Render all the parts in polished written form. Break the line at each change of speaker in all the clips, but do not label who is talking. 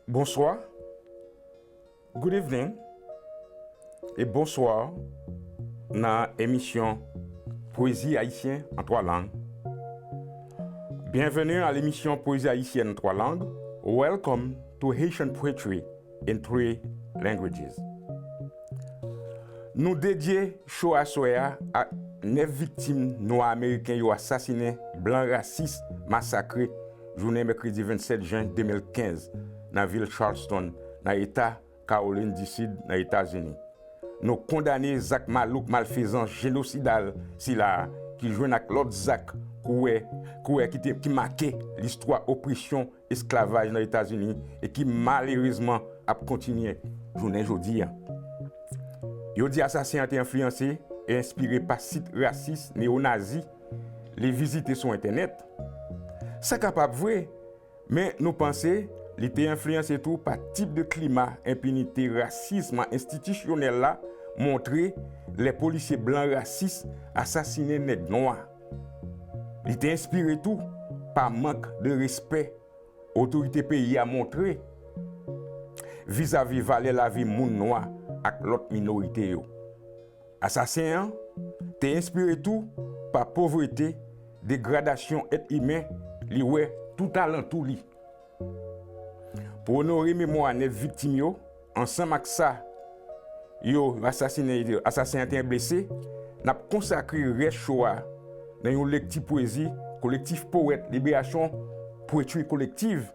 Bonsoir, good evening et bonsoir dans l'émission Poésie haïtienne en trois langues. Bienvenue à l'émission Poésie haïtienne en trois langues. Welcome to Haitian Poetry in three languages. Nous dédions show à soya à 9 victimes noirs américains assassinés, blancs racistes, massacrés, journée mercredi 27 juin 2015. Dans la ville de Charleston, dans l'État Caroline du Sud, dans les États-Unis. Nous condamnons les actes malfaisants, génocidal, qui jouent avec l'autre acte qui marquait l'histoire oppression, esclavage dans les États-Unis et qui malheureusement a continué aujourd'hui. Yo dit assassin a été influencé et inspiré par sites racistes, néo-nazis, les visites sur Internet. C'est capable vrai, mais nous pensons il était influencé tout par type de climat, impunité, racisme institutionnel là, montrer les policiers blancs racistes assassiner les nègres noirs. Il était inspiré tout par manque de respect autorité pays a montré vis-à-vis valer la vie moun noir avec l'autre minorité yo. Assassin t'es inspiré tout par pauvreté, dégradation être humain, li ouais tout talent tout li. Pour honorer mémoire des victimes, ensemble avec ça, assassin été blessé, n'a consacré le choix dans une lecture poésie, collectif poète, libération, poétrie collective,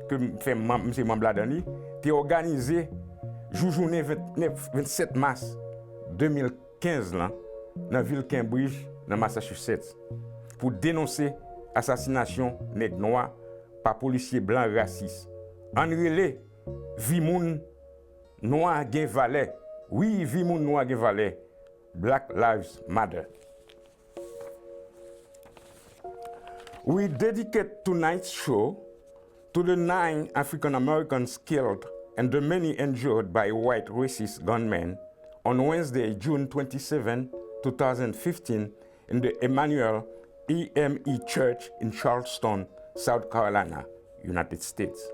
que fait M. Mambladani, qui est organisé journée 27 mars 2015 dans la ville de Cambridge, dans Massachusetts, pour dénoncer l'assassination nègres noirs par policiers blancs racistes. En relais, vie moun noir gen valeur. Oui, vie moun noir gen valeur. Black Lives Matter. We dedicate tonight's show to the 9 African Americans killed and the many injured by white racist gunmen on Wednesday, June 27, 2015, in the Emmanuel EME Church in Charleston, South Carolina, United States.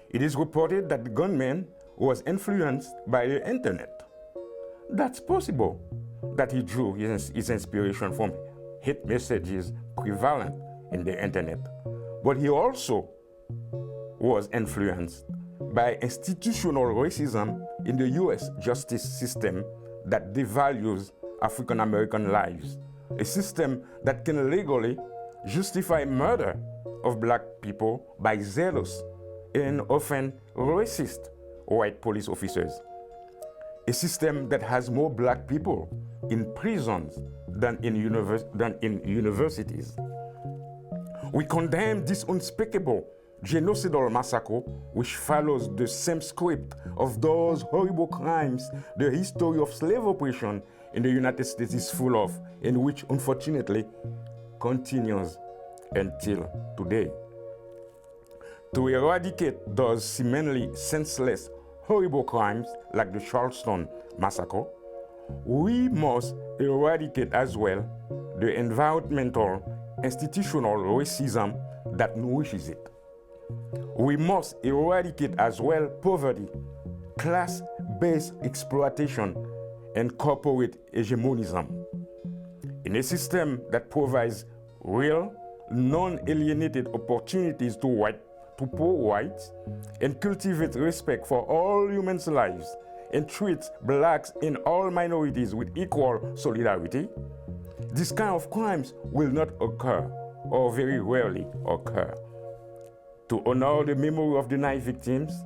It is reported that the gunman was influenced by the internet. That's possible that he drew his inspiration from hate messages prevalent in the internet. But he also was influenced by institutional racism in the US justice system that devalues African American lives, a system that can legally justify murder of black people by zealous and often racist white police officers. A system that has more black people in prisons than in universities. We condemn this unspeakable genocidal massacre which follows the same script of those horrible crimes the history of slave oppression in the United States is full of, and which unfortunately continues until today. To eradicate those seemingly senseless, horrible crimes like the Charleston massacre, we must eradicate as well the environmental, institutional racism that nourishes it. We must eradicate as well poverty, class-based exploitation, and corporate hegemonism. In a system that provides real, non-alienated opportunities to poor whites and cultivate respect for all human lives and treat blacks and all minorities with equal solidarity, this kind of crimes will not occur or very rarely occur. To honor the memory of the 9 victims,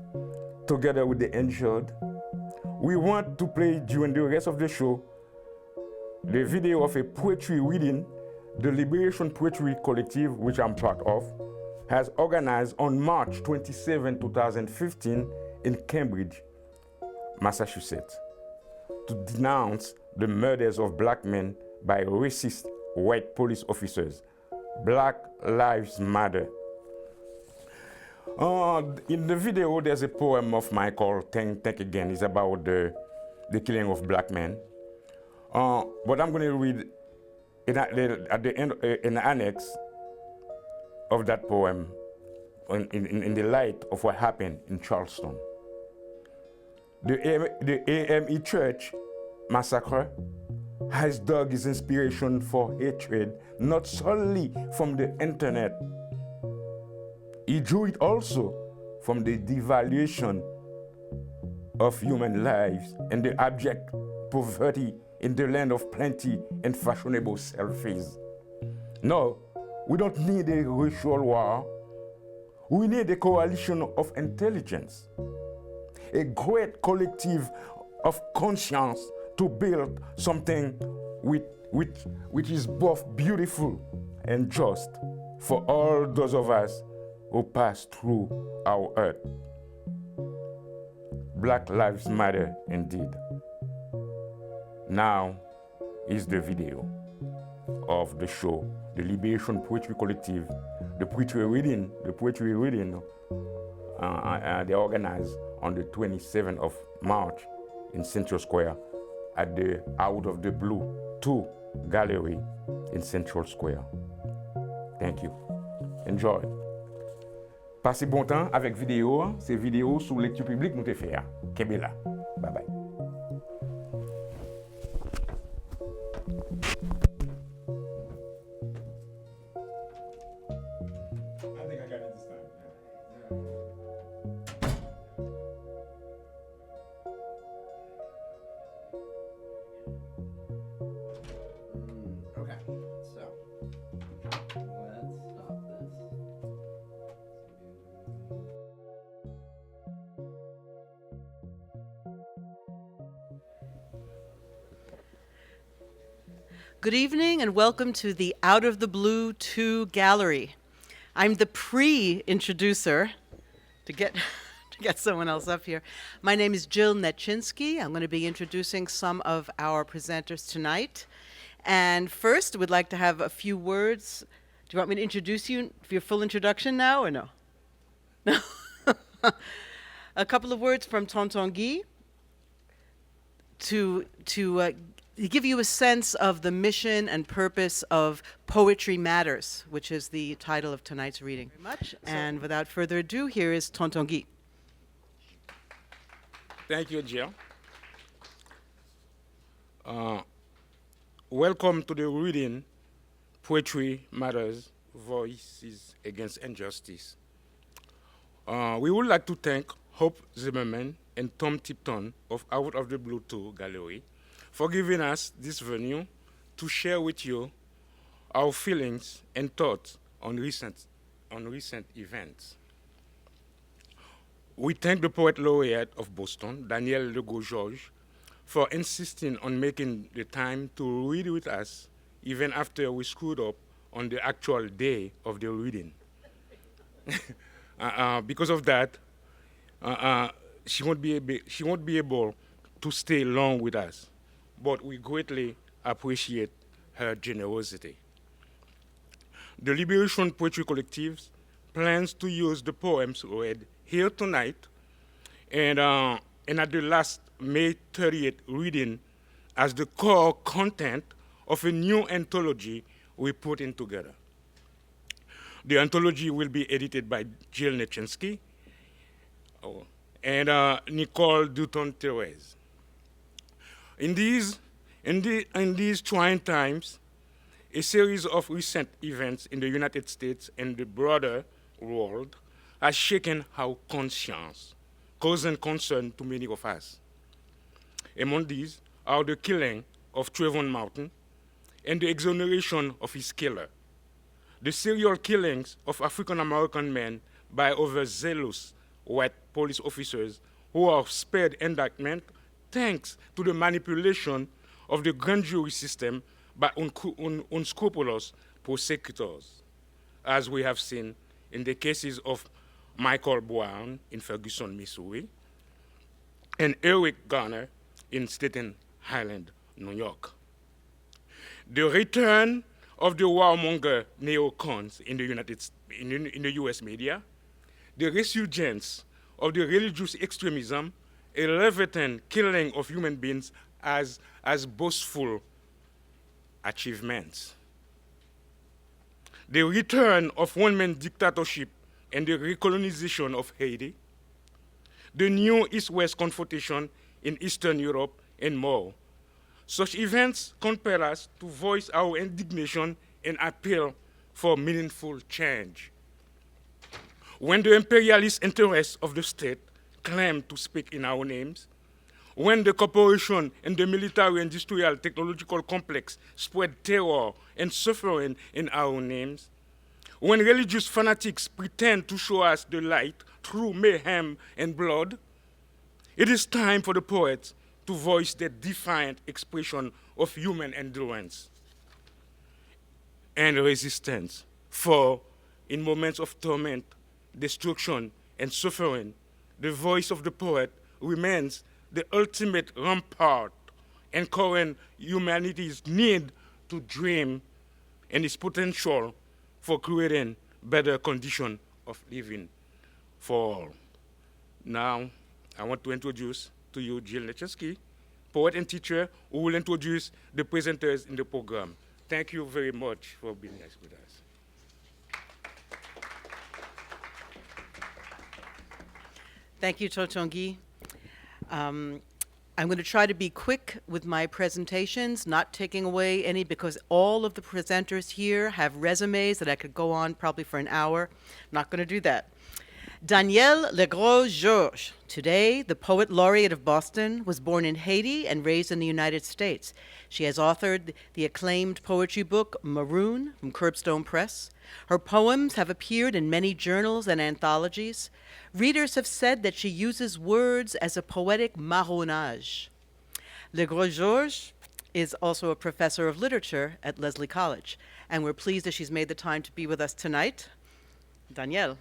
together with the injured, we want to play during the rest of the show the video of a poetry reading the Liberation Poetry Collective, which I'm part of, has organized on March 27, 2015 in Cambridge, Massachusetts, to denounce the murders of black men by racist white police officers. Black Lives Matter. In the video, there's a poem of mine called Think Again. It's about the killing of black men. But I'm going to read at the end, in the annex of that poem, in the light of what happened in Charleston. The AME Church massacre has dug its inspiration for hatred not solely from the internet. He drew it also from the devaluation of human lives and the abject poverty in the land of plenty and fashionable selfies. No, we don't need a racial war. We need a coalition of intelligence, a great collective of conscience to build something which is both beautiful and just for all those of us who pass through our earth. Black Lives Matter indeed. Now is the video of the show, the Liberation Poetry Collective, the poetry reading they organized on the 27th of March in Central Square at the Out of the Blue 2 Gallery in Central Square. Thank you. Enjoy. Passez bon temps avec vidéo, ces vidéos sous lecture publique nous te faire. Kebela. Bye bye. I think I got it this time.
Okay, so let's stop this.
Good evening and welcome to the Out of the Blue 2 Gallery. I'm the pre-introducer to get someone else up here. My name is Jill Netchinsky. I'm going to be introducing some of our presenters tonight. And first, we'd like to have a few words. Do you want me to introduce you for your full introduction now or no? No. A couple of words from Tonton Guy to give you a sense of the mission and purpose of Poetry Matters, which is the title of tonight's reading. Very much. And without further ado, here is Tonton Guy.
Thank you, Jill. Welcome to the reading Poetry Matters, Voices Against Injustice. We would like to thank Hope Zimmerman and Tom Tipton of Out of the Blue 2 Gallery for giving us this venue to share with you our feelings and thoughts on recent events. We thank the Poet Laureate of Boston, Daniel Legault-Georges, for insisting on making the time to read with us even after we screwed up on the actual day of the reading. Because of that, she won't be able to stay long with us, but we greatly appreciate her generosity. The Liberation Poetry Collective plans to use the poems read here tonight and at the last May 30th reading as the core content of a new anthology we're putting together. The anthology will be edited by Jill Netchinsky and Nicole Dutton-Therese. In these trying times, a series of recent events in the United States and the broader world has shaken our conscience, causing concern to many of us. Among these are the killing of Trayvon Martin and the exoneration of his killer, the serial killings of African-American men by overzealous white police officers who are spared indictment thanks to the manipulation of the grand jury system by unscrupulous prosecutors, as we have seen in the cases of Michael Brown in Ferguson, Missouri, and Eric Garner in Staten Island, New York. The return of the warmonger neocons in the US media, the resurgence of the religious extremism, a leviathan killing of human beings as boastful achievements. The return of one-man dictatorship and the recolonization of Haiti, the new East-West confrontation in Eastern Europe, and more. Such events compel us to voice our indignation and appeal for meaningful change. When the imperialist interests of the state claim to speak in our names, when the corporation and the military-industrial technological complex spread terror and suffering in our names, when religious fanatics pretend to show us the light through mayhem and blood, it is time for the poets to voice their defiant expression of human endurance and resistance. For in moments of torment, destruction, and suffering, the voice of the poet remains the ultimate rampart, encouraging humanity's need to dream and its potential for creating better conditions of living for all. Now, I want to introduce to you Jill Necheski, poet and teacher, who will introduce the presenters in the program. Thank you very much for being here with us.
Thank you, Totongi. I'm going to try to be quick with my presentations, not taking away any, because all of the presenters here have resumes that I could go on probably for an hour. I'm not going to do that. Danielle Legros-Georges, today the poet laureate of Boston, was born in Haiti and raised in the United States. She has authored the acclaimed poetry book Maroon from Curbstone Press. Her poems have appeared in many journals and anthologies. Readers have said that she uses words as a poetic marronnage. Legros-Georges is also a professor of literature at Lesley College, and we're pleased that she's made the time to be with us tonight. Danielle.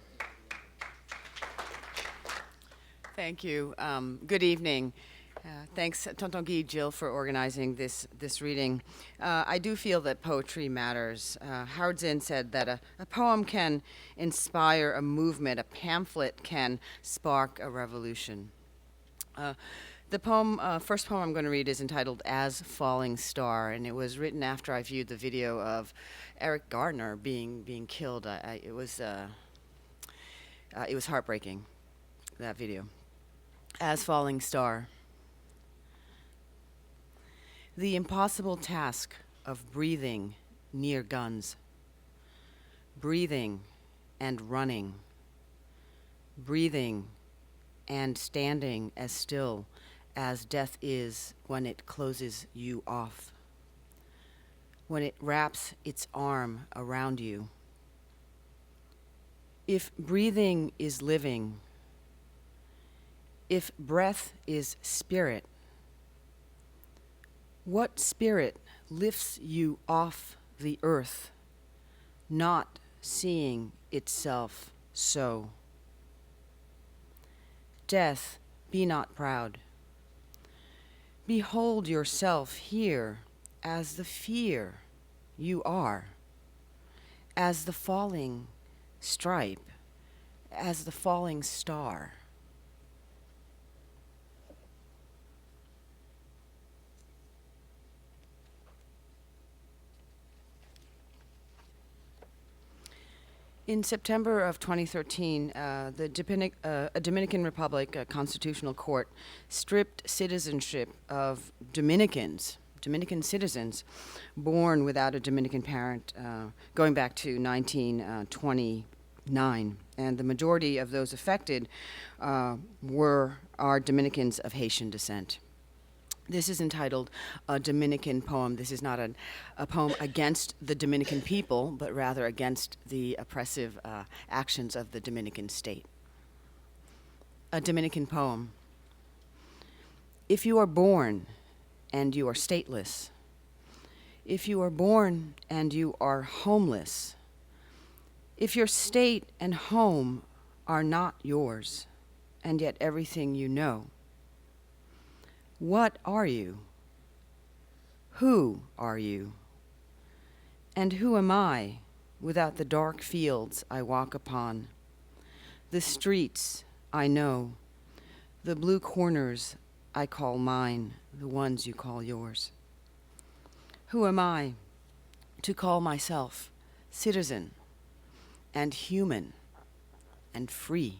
Thank you. Good evening. Thanks, Tonton Guy, Jill, for organizing this reading. I do feel that poetry matters. Howard Zinn said that a poem can inspire a movement, a pamphlet can spark a revolution. The first poem I'm going to read is entitled As Falling Star, and it was written after I viewed the video of Eric Gardner being killed. It was heartbreaking, that video. As Falling Star. The impossible task of breathing near guns. Breathing and running. Breathing and standing as still as death is when it closes you off. When it wraps its arm around you. If breathing is living, if breath is spirit, what spirit lifts you off the earth, not seeing itself so? Death, be not proud. Behold yourself here as the fear you are, as the falling stripe, as the falling star. In September of 2013, a Dominican Republic constitutional court stripped citizenship of Dominican citizens born without a Dominican parent, going back to 1929. And the majority of those affected are Dominicans of Haitian descent. This is entitled A Dominican Poem. This is not a poem against the Dominican people, but rather against the oppressive actions of the Dominican state. A Dominican poem. If you are born and you are stateless, if you are born and you are homeless, if your state and home are not yours, and yet everything you know, what are you? Who are you? And who am I without the dark fields I walk upon, the streets I know, the blue corners I call mine, the ones you call yours? Who am I to call myself citizen and human and free?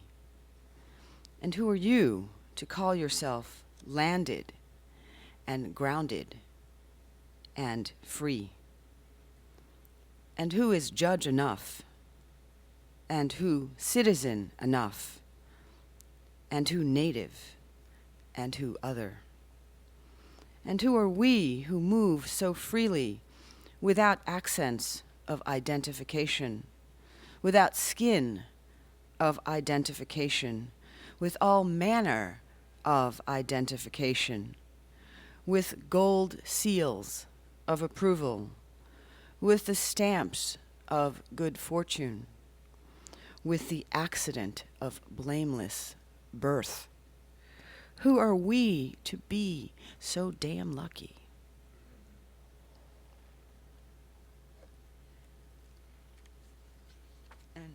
And who are you to call yourself landed and grounded and free? And who is judge enough? And who citizen enough? And who native? And who other? And who are we who move so freely without accents of identification, without skin of identification, with all manner of identification, with gold seals of approval, with the stamps of good fortune, with the accident of blameless birth? Who are we to be so damn lucky? And,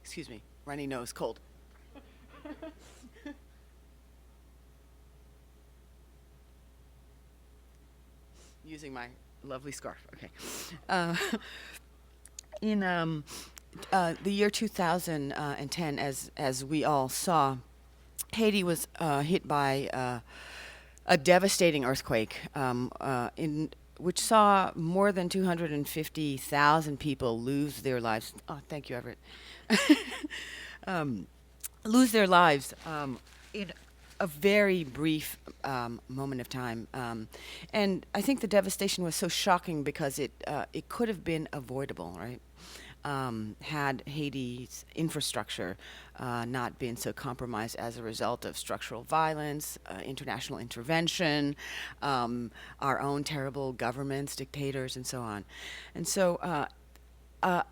excuse me, runny nose, cold. Using my lovely scarf, okay. In the year 2010, as we all saw, Haiti was hit by a devastating earthquake in which saw more than 250,000 people lose their lives. Oh, thank you, Everett. Lose their lives in a very brief moment of time. And I think the devastation was so shocking because it could have been avoidable, right? Had Haiti's infrastructure not been so compromised as a result of structural violence, international intervention, our own terrible governments, dictators, and so on. And so I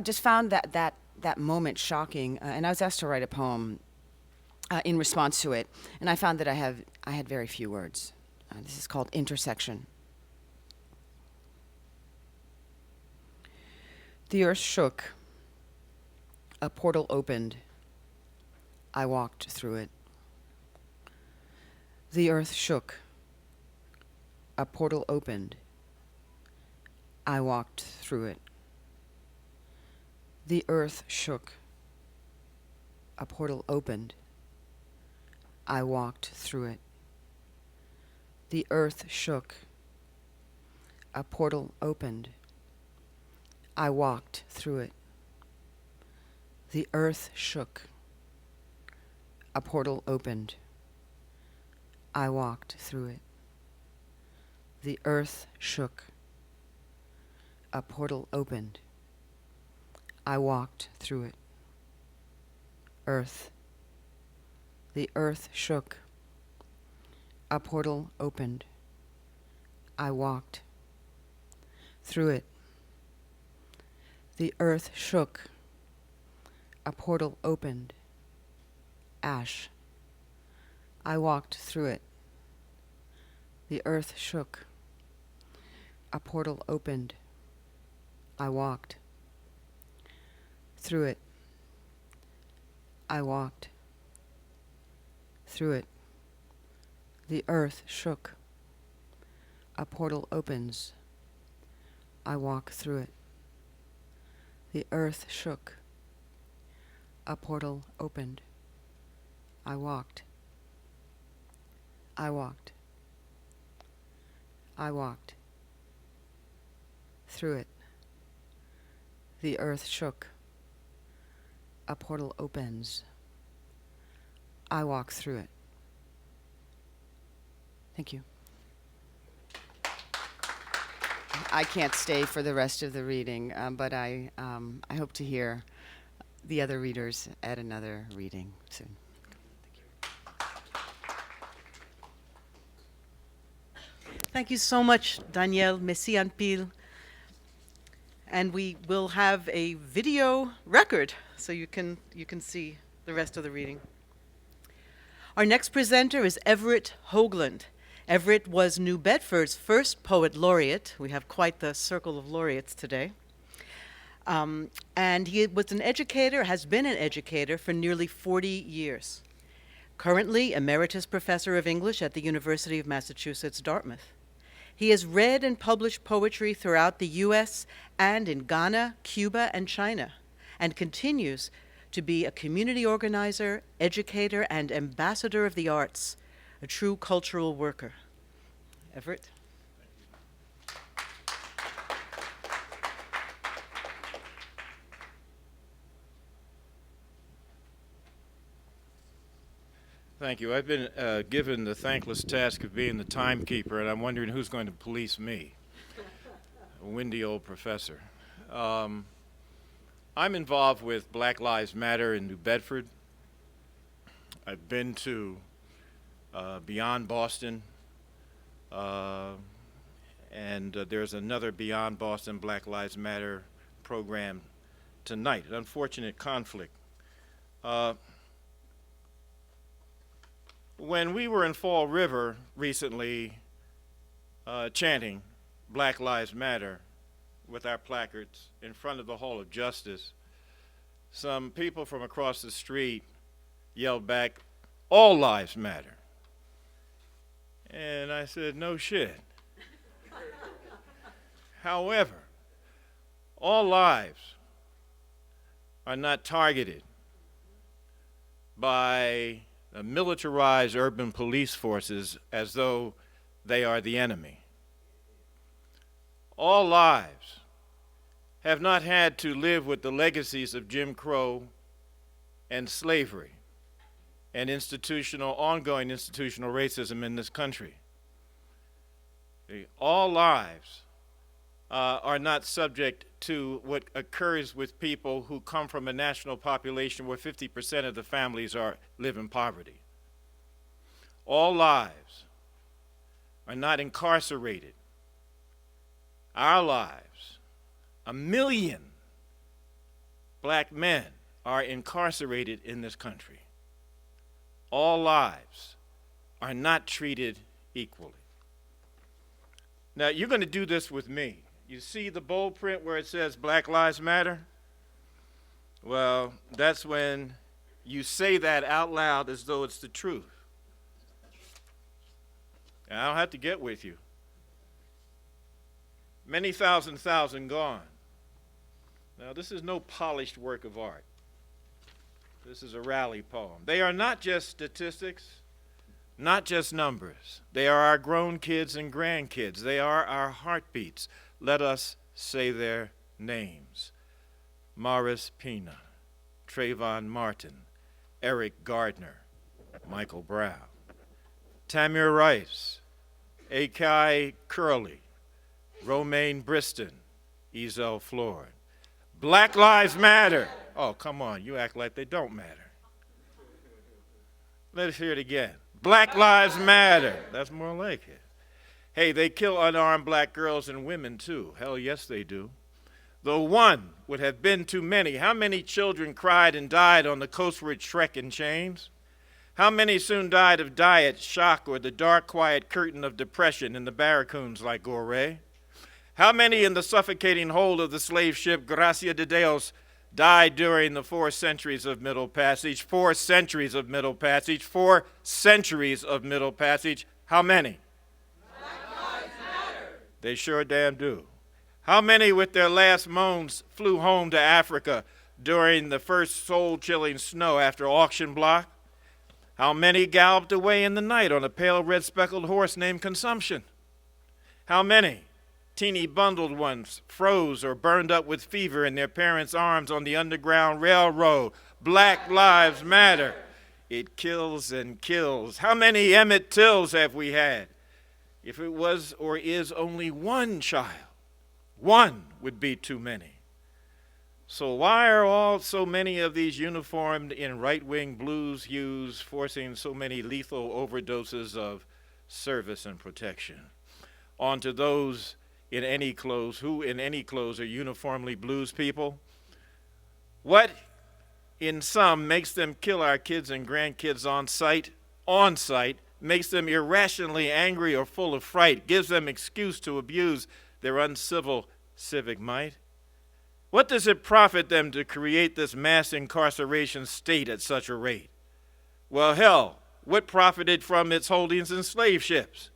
just found that moment shocking, and I was asked to write a poem in response to it, and I found that I had very few words. This is called Intersection. The earth shook. A portal opened. I walked through it. The earth shook. A portal opened. I walked through it. The earth shook. A portal opened. I walked through it. The earth shook. A portal opened. I walked through it. The earth shook. A portal opened. I walked through it. The earth shook. A portal opened. I walked through it. Earth. The earth shook. A portal opened. I walked through it. The earth shook. A portal opened. Ash. I walked through it. The earth shook. A portal opened. I walked through it. I walked through it. The earth shook. A portal opens. I walk through it. The earth shook. A portal opened. I walked. I walked. I walked through it. The earth shook. A portal opens. I walk through it. Thank you. I can't stay for the rest of the reading, but I hope to hear the other readers at another reading soon.
Thank you so much, Danielle. Merci en pile. And we will have a video record so you can see the rest of the reading. Our next presenter is Everett Hoagland. Everett was New Bedford's first poet laureate. We have quite the circle of laureates today. And he was an educator, has been an educator for nearly 40 years. Currently, Emeritus Professor of English at the University of Massachusetts, Dartmouth. He has read and published poetry throughout the U.S. and in Ghana, Cuba, and China, and continues to be a community organizer, educator, and ambassador of the arts, a true cultural worker. Everett?
Thank you. I've been given the thankless task of being the timekeeper, and I'm wondering who's going to police me. A windy old professor. I'm involved with Black Lives Matter in New Bedford. I've been to Beyond Boston, and there's another Beyond Boston Black Lives Matter program tonight. An unfortunate conflict. When we were in Fall River recently chanting Black Lives Matter with our placards in front of the Hall of Justice, some people from across the street yelled back, "All lives matter." And I said, no shit. However, all lives are not targeted by militarized urban police forces as though they are the enemy. All lives have not had to live with the legacies of Jim Crow and slavery and ongoing institutional racism in this country. All lives are not subject to what occurs with people who come from a national population where 50% of the families live in poverty. All lives are not incarcerated. Our lives, 1 million black men are incarcerated in this country. All lives are not treated equally. Now, you're going to do this with me. You see the bold print where it says Black Lives Matter? Well, that's when you say that out loud as though it's the truth. And I don't have to get with you. Many thousand gone. Now, this is no polished work of art. This is a rally poem. They are not just statistics, not just numbers. They are our grown kids and grandkids. They are our heartbeats. Let us say their names. Morris Pina, Trayvon Martin, Eric Gardner, Michael Brown, Tamir Rice, Akai Curley, Romaine Briston, Ezel Floyd. Black Lives Matter. Oh, come on, you act like they don't matter. Let's hear it again. Black Lives Matter. That's more like it. Hey, they kill unarmed black girls and women too. Hell yes, they do. Though one would have been too many. How many children cried and died on the coastward trek in chains? How many soon died of diet, shock, or the dark, quiet curtain of depression in the barracoons like Goree? How many in the suffocating hold of the slave ship Gracia de Dios died during the 4 centuries of Middle Passage? 4 centuries of Middle Passage. 4 centuries of Middle Passage. How many? They sure damn do. How many with their last moans flew home to Africa during the first soul-chilling snow after auction block? How many galloped away in the night on a pale red speckled horse named Consumption? How many teeny bundled ones froze or burned up with fever in their parents' arms on the Underground Railroad? Black Lives Matter. It kills and kills. How many Emmett Tills have we had? If it was or is only one child, one would be too many. So why are so many of these uniformed in right-wing blues hues forcing so many lethal overdoses of service and protection onto those in any clothes, who in any clothes are uniformly blues people? What in some makes them kill our kids and grandkids on sight, makes them irrationally angry or full of fright, gives them excuse to abuse their uncivil civic might? What does it profit them to create this mass incarceration state at such a rate? Well, hell, what profited from its holdings in slave ships?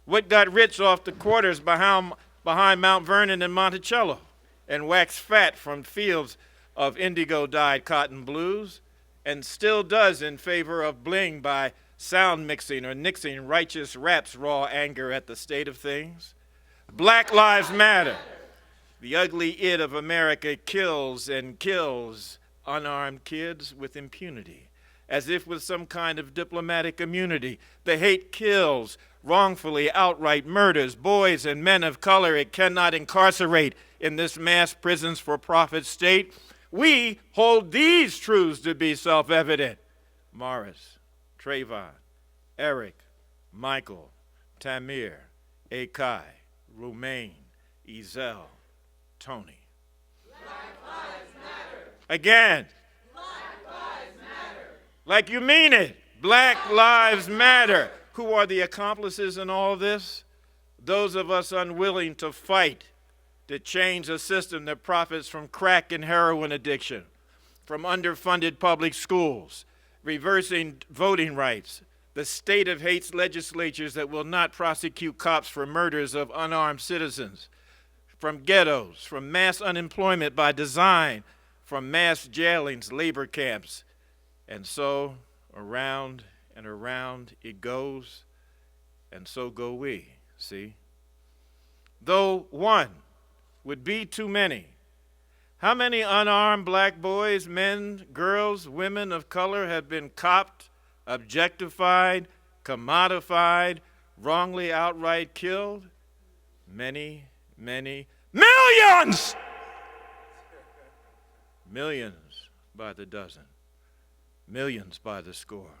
What got rich off the quarters behind Mount Vernon and Monticello and waxed fat from fields of indigo-dyed cotton blues, and still does in favor of bling by sound mixing or nixing righteous rap's raw anger at the state of things. Black Lives Matter. The ugly id of America kills and kills unarmed kids with impunity, as if with some kind of diplomatic immunity. The hate kills, wrongfully outright murders boys and men of color it cannot incarcerate in this mass prisons for profit state. We hold these truths to be self-evident. Morris, Trayvon, Eric, Michael, Tamir, Akai, Rumain, Ezel, Tony.
Black Lives Matter.
Again.
Black Lives Matter.
Like you mean it. Black Lives Matter. Who are the accomplices in all this? Those of us unwilling to fight to change a system that profits from crack and heroin addiction, from underfunded public schools, reversing voting rights. The state of hate's legislatures that will not prosecute cops for murders of unarmed citizens, from ghettos, from mass unemployment by design, from mass jailings, labor camps, and so around and around it goes, and so go we, see? Though one would be too many, how many unarmed black boys, men, girls, women of color have been copped, objectified, commodified, wrongly outright killed? Many, many, millions! Millions by the dozen, millions by the score.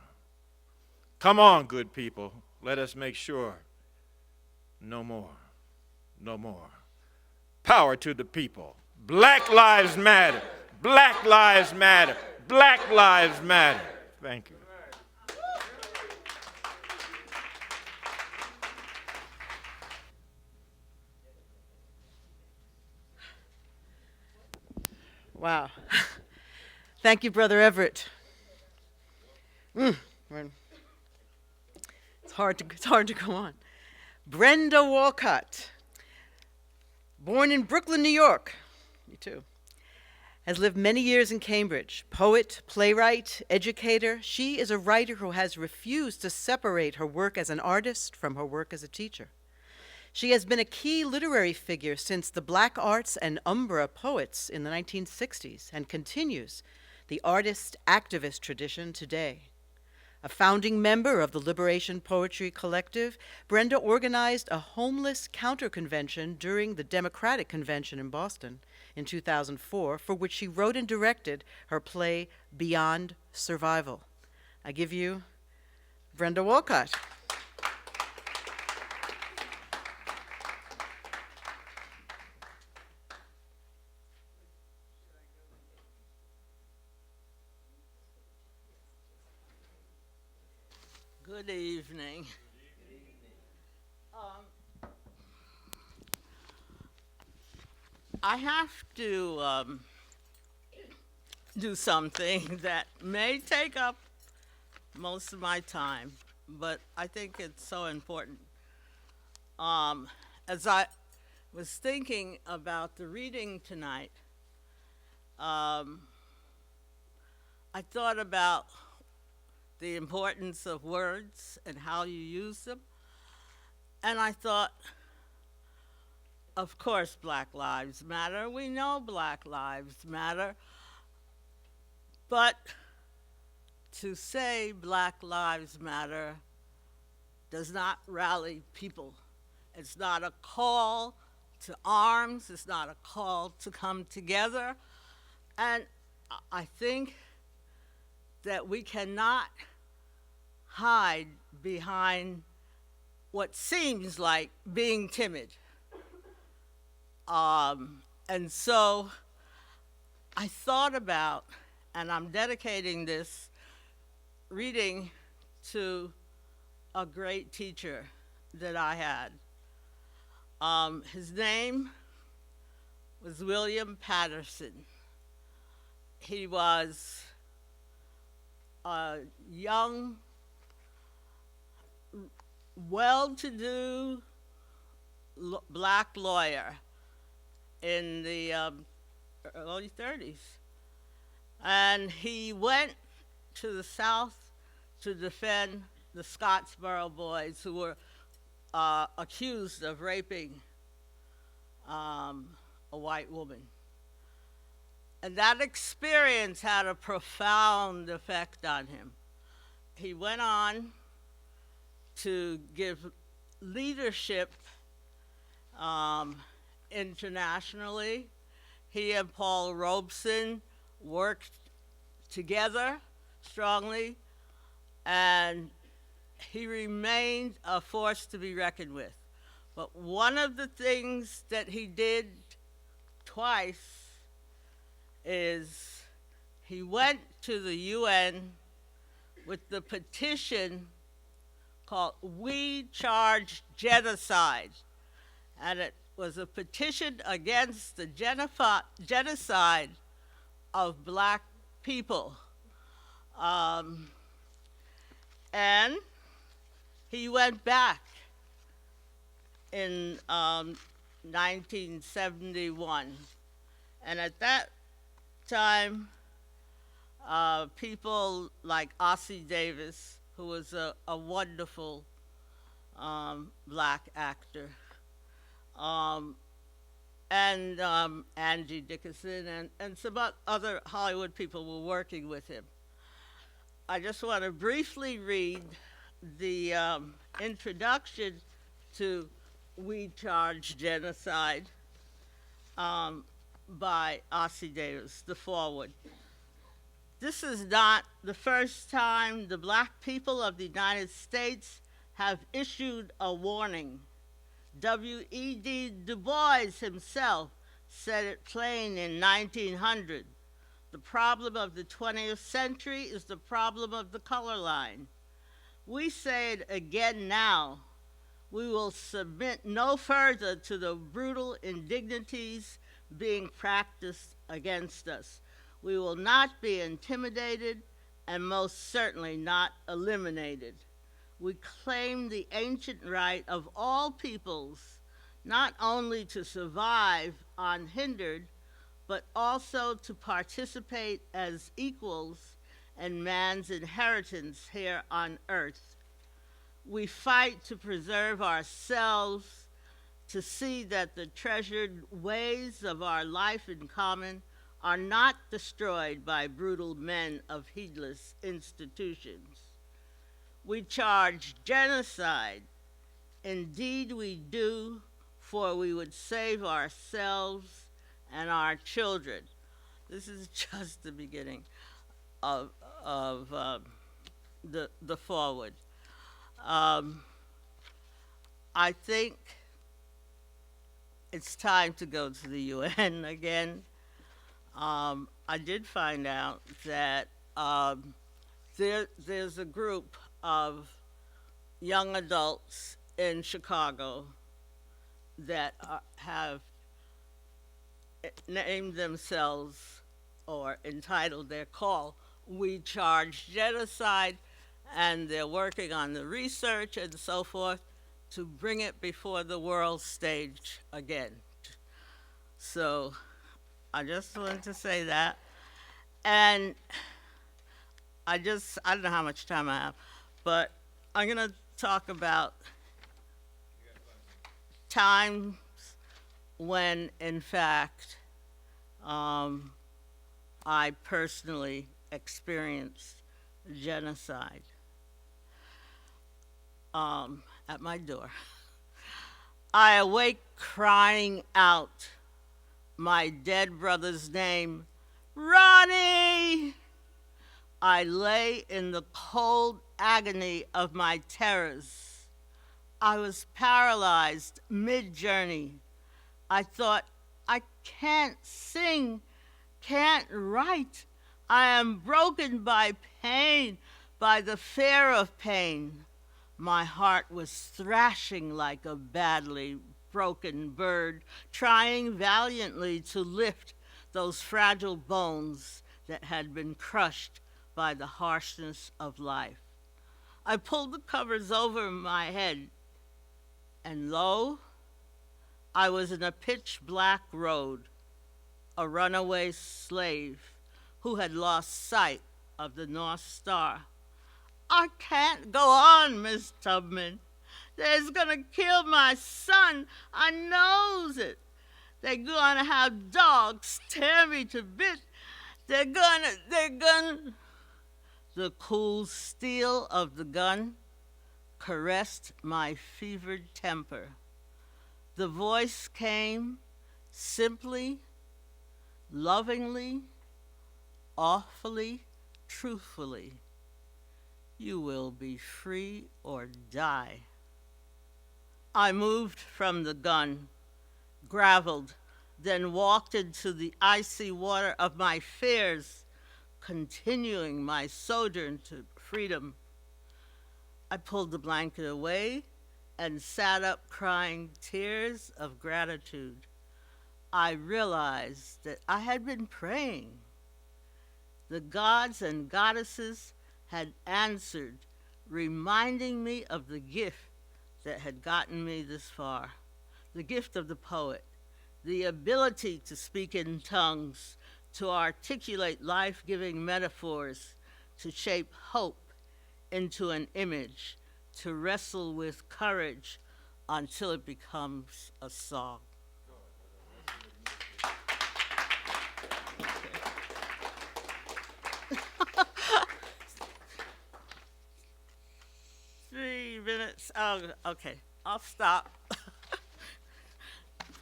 Come on, good people, let us make sure no more, no more. Power to the people. Black Lives Matter. Black Lives Matter. Black Lives Matter. Thank you.
Wow. Thank you, Brother Everett. It's hard to go on. Brenda Walcott, born in Brooklyn, New York, me too, has lived many years in Cambridge. Poet, playwright, educator, she is a writer who has refused to separate her work as an artist from her work as a teacher. She has been a key literary figure since the Black Arts and Umbra poets in the 1960s and continues the artist-activist tradition today. A founding member of the Liberation Poetry Collective, Brenda organized a homeless counter-convention during the Democratic Convention in Boston in 2004, for which she wrote and directed her play Beyond Survival. I give you Brenda Walcott.
Good evening. I have to do something that may take up most of my time, but I think it's so important. As I was thinking about the reading tonight, I thought about the importance of words and how you use them. And I thought, of course, Black Lives Matter. We know Black Lives Matter. But to say Black Lives Matter does not rally people. It's not a call to arms. It's not a call to come together. And I think that we cannot hide behind what seems like being timid. And so I thought about, and I'm dedicating this reading to a great teacher that I had. His name was William Patterson. He was a young, well-to-do black lawyer in the early 30s. And he went to the South to defend the Scottsboro boys who were accused of raping a white woman. And that experience had a profound effect on him. He went on to give leadership internationally. He and Paul Robeson worked together strongly, and he remained a force to be reckoned with. But one of the things that he did twice is he went to the UN with the petition called We Charge Genocide. And it was a petition against the genocide of black people. And he went back in 1971. And at that time, people like Ossie Davis, who was a wonderful black actor, and Angie Dickinson and some other Hollywood people were working with him. I just want to briefly read the introduction to We Charge Genocide by Ossie Davis, the foreword. This is not the first time the black people of the United States have issued a warning. W.E.B. Du Bois himself said it plain in 1900. The problem of the 20th century is the problem of the color line. We say it again now. We will submit no further to the brutal indignities being practiced against us. We will not be intimidated and most certainly not eliminated. We claim the ancient right of all peoples not only to survive unhindered, but also to participate as equals in man's inheritance here on earth. We fight to preserve ourselves, to see that the treasured ways of our life in common are not destroyed by brutal men of heedless institutions. We charge genocide. Indeed we do, for we would save ourselves and our children. This is just the beginning of the foreword. I think it's time to go to the UN again. I did find out that there's a group of young adults in Chicago that have named themselves or entitled their call, We Charge Genocide, and they're working on the research and so forth to bring it before the world stage again. So I just wanted to say that. And I don't know how much time I have, but I'm going to talk about times when, in fact, I personally experienced genocide at my door. I awake crying out my dead brother's name, Ronnie! I lay in the cold agony of my terrors. I was paralyzed mid-journey. I thought, I can't sing, can't write. I am broken by pain, by the fear of pain. My heart was thrashing like a badly broken bird, trying valiantly to lift those fragile bones that had been crushed by the harshness of life. I pulled the covers over my head, and lo, I was in a pitch black road, a runaway slave, who had lost sight of the North Star. I can't go on, Miss Tubman. They's gonna kill my son. I knows it. They're gonna have dogs tear me to bits. They're gonna. The cool steel of the gun caressed my fevered temper. The voice came simply, lovingly, awfully, truthfully. You will be free or die. I moved from the gun, graveled, then walked into the icy water of my fears, continuing my sojourn to freedom. I pulled the blanket away and sat up crying tears of gratitude. I realized that I had been praying. The gods and goddesses had answered, reminding me of the gift that had gotten me this far, the gift of the poet, the ability to speak in tongues, to articulate life-giving metaphors, to shape hope into an image, to wrestle with courage until it becomes a song. Minutes. Oh, okay. I'll stop.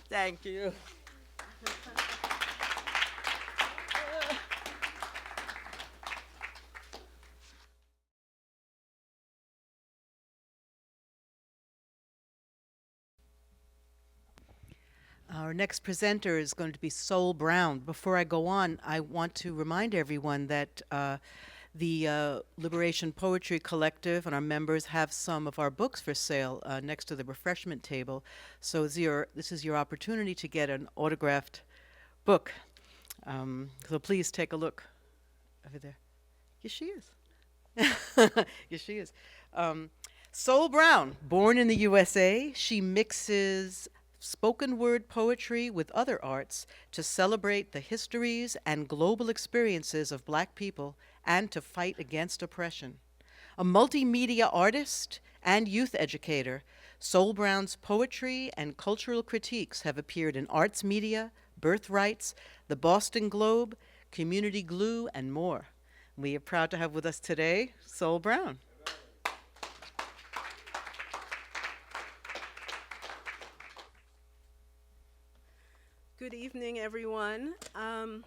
Thank you.
Our next presenter is going to be Sol Brown. Before I go on, I want to remind everyone that the Liberation Poetry Collective and our members have some of our books for sale next to the refreshment table. So this is your opportunity to get an autographed book. So please take a look over there. Yes, she is. Yes, she is. Sol Brown, born in the USA, she mixes spoken word poetry with other arts to celebrate the histories and global experiences of Black people and to fight against oppression. A multimedia artist and youth educator, Sol Brown's poetry and cultural critiques have appeared in Arts Media, Birthrights, the Boston Globe, Community Glue, and more. We are proud to have with us today Sol Brown.
Good evening, everyone. I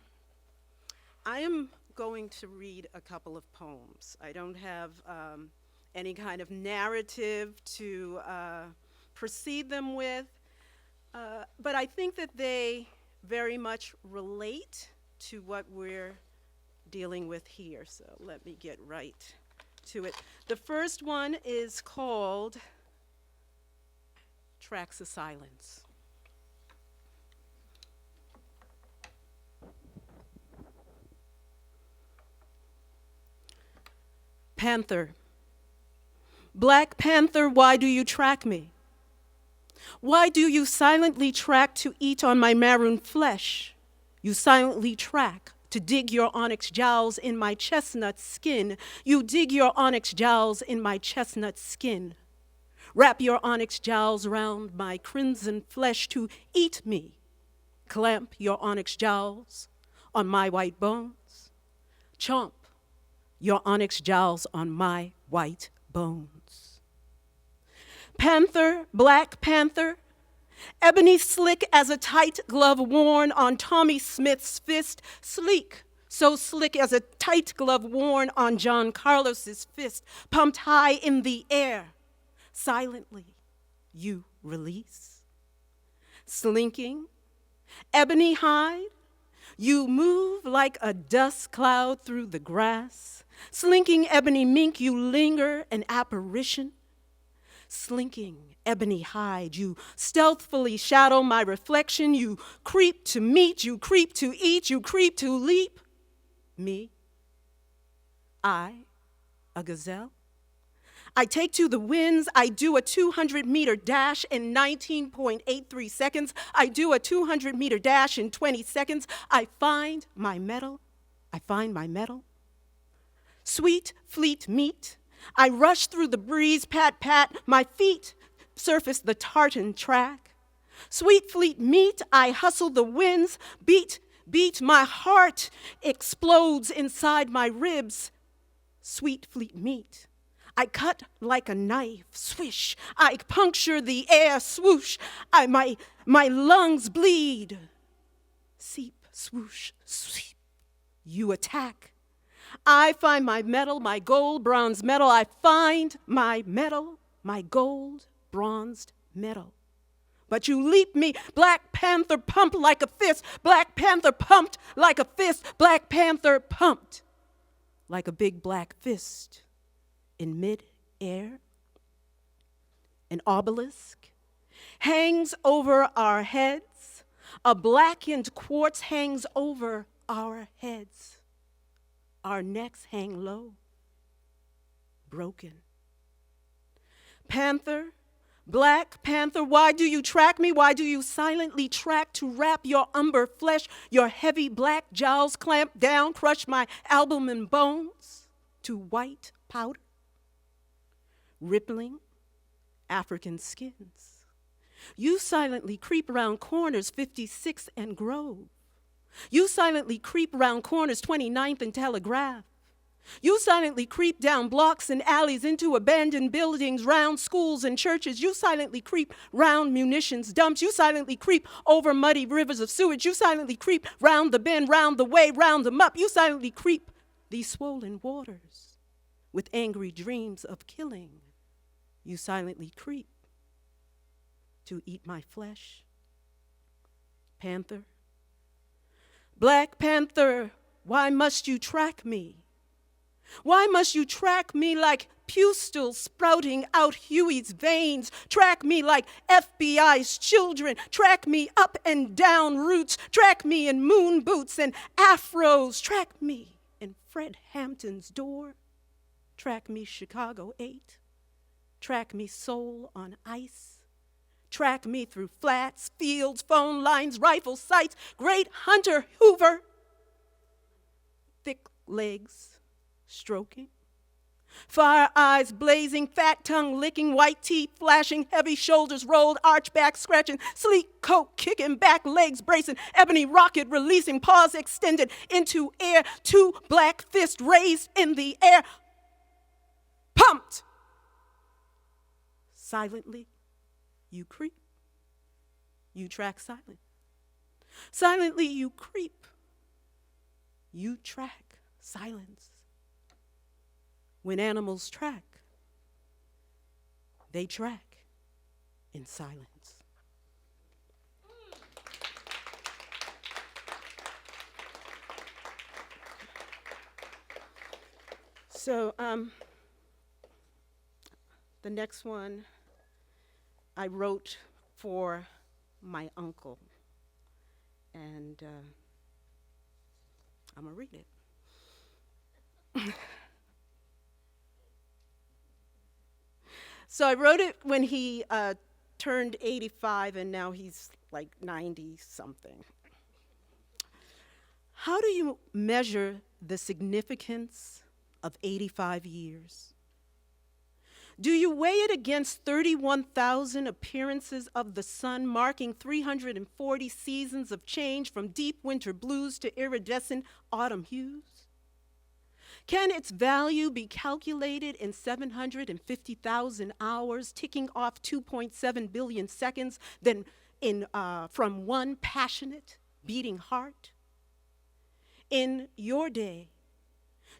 am going to read a couple of poems. I don't have any kind of narrative to precede them with, but I think that they very much relate to what we're dealing with here. So let me get right to it. The first one is called Tracks of Silence. Panther. Black Panther, why do you track me? Why do you silently track to eat on my maroon flesh? You silently track to dig your onyx jowls in my chestnut skin. You dig your onyx jowls in my chestnut skin. Wrap your onyx jowls round my crimson flesh to eat me. Clamp your onyx jowls on my white bones. Chomp your onyx jowls on my white bones. Panther, Black Panther, ebony slick as a tight glove worn on Tommy Smith's fist, sleek, so slick as a tight glove worn on John Carlos's fist, pumped high in the air. Silently, you release. Slinking, ebony hide, you move like a dust cloud through the grass. Slinking ebony mink, you linger an apparition. Slinking ebony hide, you stealthily shadow my reflection. You creep to meet, you creep to eat, you creep to leap. Me, I, a gazelle. I take to the winds, I do a 200-meter dash in 19.83 seconds. I do a 200-meter dash in 20 seconds. I find my medal, I find my metal. Sweet, fleet meat. I rush through the breeze, pat, pat. My feet surface the tartan track. Sweet, fleet meat. I hustle the winds. Beat, beat. My heart explodes inside my ribs. Sweet, fleet meat. I cut like a knife, swish. I puncture the air, swoosh. My lungs bleed. Seep, swoosh, sweep. You attack. I find my metal, my gold, bronze medal. I find my metal, my gold, bronzed medal. But you leap me, Black Panther pumped like a fist. Black Panther pumped like a fist. Black Panther pumped like a big black fist. In mid-air, an obelisk hangs over our heads. A blackened quartz hangs over our heads. Our necks hang low, broken. Panther, Black Panther, why do you track me? Why do you silently track to wrap your umber flesh? Your heavy black jowls clamp down, crush my albumin bones to white powder. Rippling African skins. You silently creep around corners 56th and Grove. You silently creep around corners 29th and Telegraph. You silently creep down blocks and alleys into abandoned buildings, round schools and churches. You silently creep round munitions dumps. You silently creep over muddy rivers of sewage. You silently creep round the bend, round the way, round them up. You silently creep these swollen waters with angry dreams of killing. You silently creep to eat my flesh. Panther, Black Panther, why must you track me? Why must you track me like pustule sprouting out Huey's veins? Track me like FBI's children. Track me up and down routes. Track me in moon boots and afros. Track me in Fred Hampton's door. Track me Chicago 8. Track me Soul on Ice. Track me through flats, fields, phone lines, rifle sights. Great Hunter Hoover. Thick legs stroking. Fire eyes blazing, fat tongue licking, white teeth flashing, heavy shoulders rolled, arch back scratching, sleek coat kicking, back legs bracing, ebony rocket releasing, paws extended into air, two black fists raised in the air. Pumped! Silently, you creep. You track silent. Silently, you creep. You track silence. When animals track, they track in silence. So, the next one I wrote for my uncle, and I'm gonna read it. So I wrote it when he turned 85, and now he's like 90 something. How do you measure the significance of 85 years? Do you weigh it against 31,000 appearances of the sun, marking 340 seasons of change from deep winter blues to iridescent autumn hues? Can its value be calculated in 750,000 hours, ticking off 2.7 billion seconds, then from one passionate, beating heart? In your day,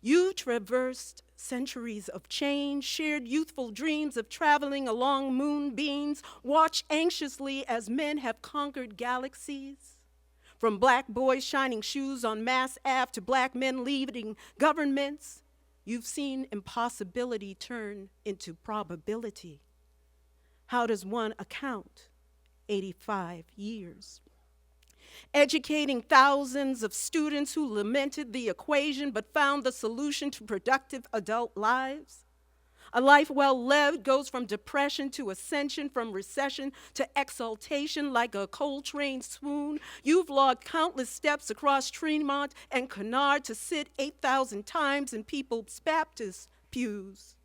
you traversed centuries of change, shared youthful dreams of traveling along moonbeams, watched anxiously as men have conquered galaxies. From black boys shining shoes on Mass Ave to black men leading governments, you've seen impossibility turn into probability. How does one account 85 years? Educating thousands of students who lamented the equation but found the solution to productive adult lives. A life well lived goes from depression to ascension, from recession to exaltation like a Coltrane swoon. You've logged countless steps across Tremont and Kennard to sit 8,000 times in People's Baptist pews.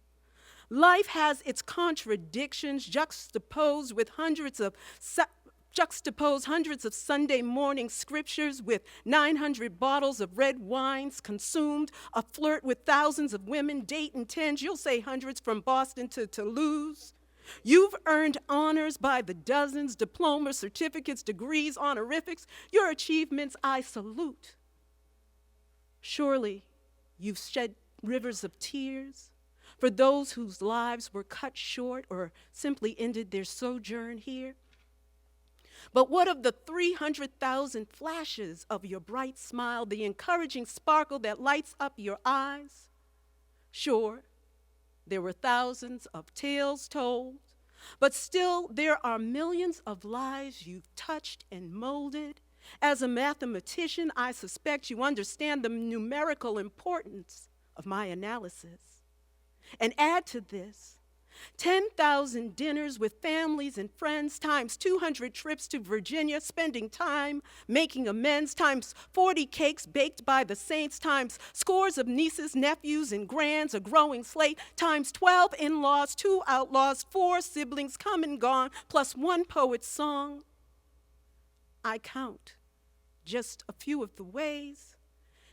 Life has its contradictions juxtaposed hundreds of Sunday morning scriptures with 900 bottles of red wines consumed, a flirt with thousands of women, dating tens, you'll say hundreds from Boston to Toulouse. You've earned honors by the dozens, diplomas, certificates, degrees, honorifics. Your achievements I salute. Surely you've shed rivers of tears for those whose lives were cut short or simply ended their sojourn here. But what of the 300,000 flashes of your bright smile, the encouraging sparkle that lights up your eyes? Sure, there were thousands of tales told, but still there are millions of lives you've touched and molded. As a mathematician, I suspect you understand the numerical importance of my analysis. And add to this 10,000 dinners with families and friends, times 200 trips to Virginia, spending time making amends, times 40 cakes baked by the saints, times scores of nieces, nephews, and grands, a growing slate, times 12 in-laws, 2 outlaws, 4 siblings come and gone, plus 1 poet's song. I count just a few of the ways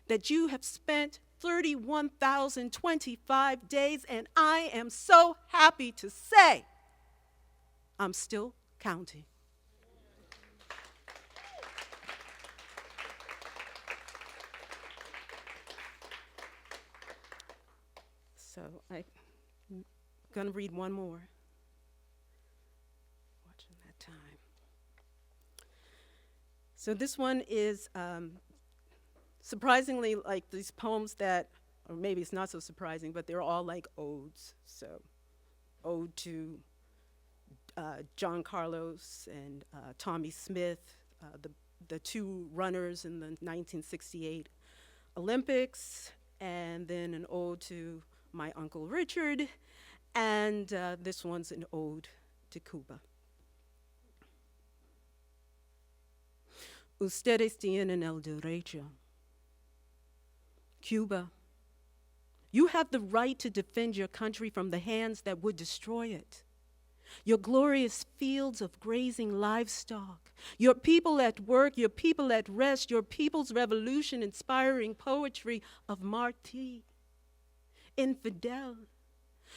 that you have spent 31,025 days, and I am so happy to say I'm still counting. So I'm going to read one more. Watching that time. So this one is surprisingly like these poems that, or maybe it's not so surprising, but they're all like odes. So, ode to John Carlos and Tommy Smith, the 2 runners in the 1968 Olympics, and then an ode to my Uncle Richard, and this one's an ode to Cuba. Ustedes tienen el derecho. Cuba, you have the right to defend your country from the hands that would destroy it. Your glorious fields of grazing livestock, your people at work, your people at rest, your people's revolution inspiring poetry of Martí. Infidel,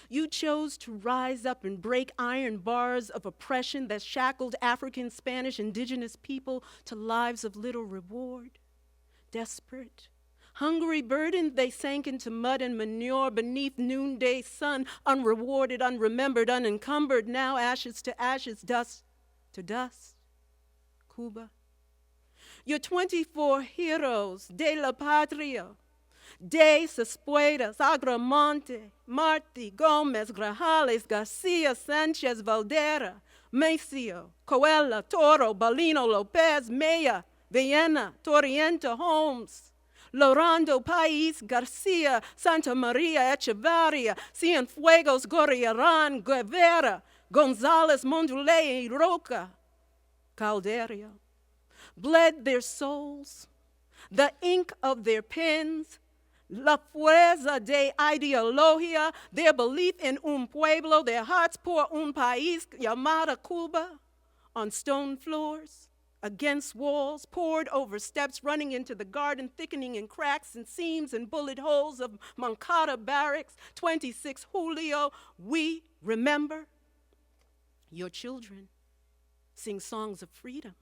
you chose to rise up and break iron bars of oppression that shackled African, Spanish, indigenous people to lives of little reward. Desperate, hungry, burdened, they sank into mud and manure beneath noonday sun, unrewarded, unremembered, unencumbered, now ashes to ashes, dust to dust. Cuba, your 24 heroes de la patria, de Cespuedas, Agramonte, Martí, Gómez, Grajales, Garcia, Sanchez, Valdera, Maceo, Coella, Toro, Balino, Lopez, Maya, Villena, Torrienta, Holmes, Lorando, País, Garcia, Santa Maria, Echevarria, Cienfuegos, Gorriarán, Guevara, González, Mondulé, Roca, Calderia, bled their souls, the ink of their pens, la fuerza de ideología, their belief in un pueblo, their hearts pour un país llamada Cuba, on stone floors, against walls, poured over steps, running into the garden, thickening in cracks and seams and bullet holes of Moncada barracks, 26 Julio, we remember. Your children sing songs of freedom,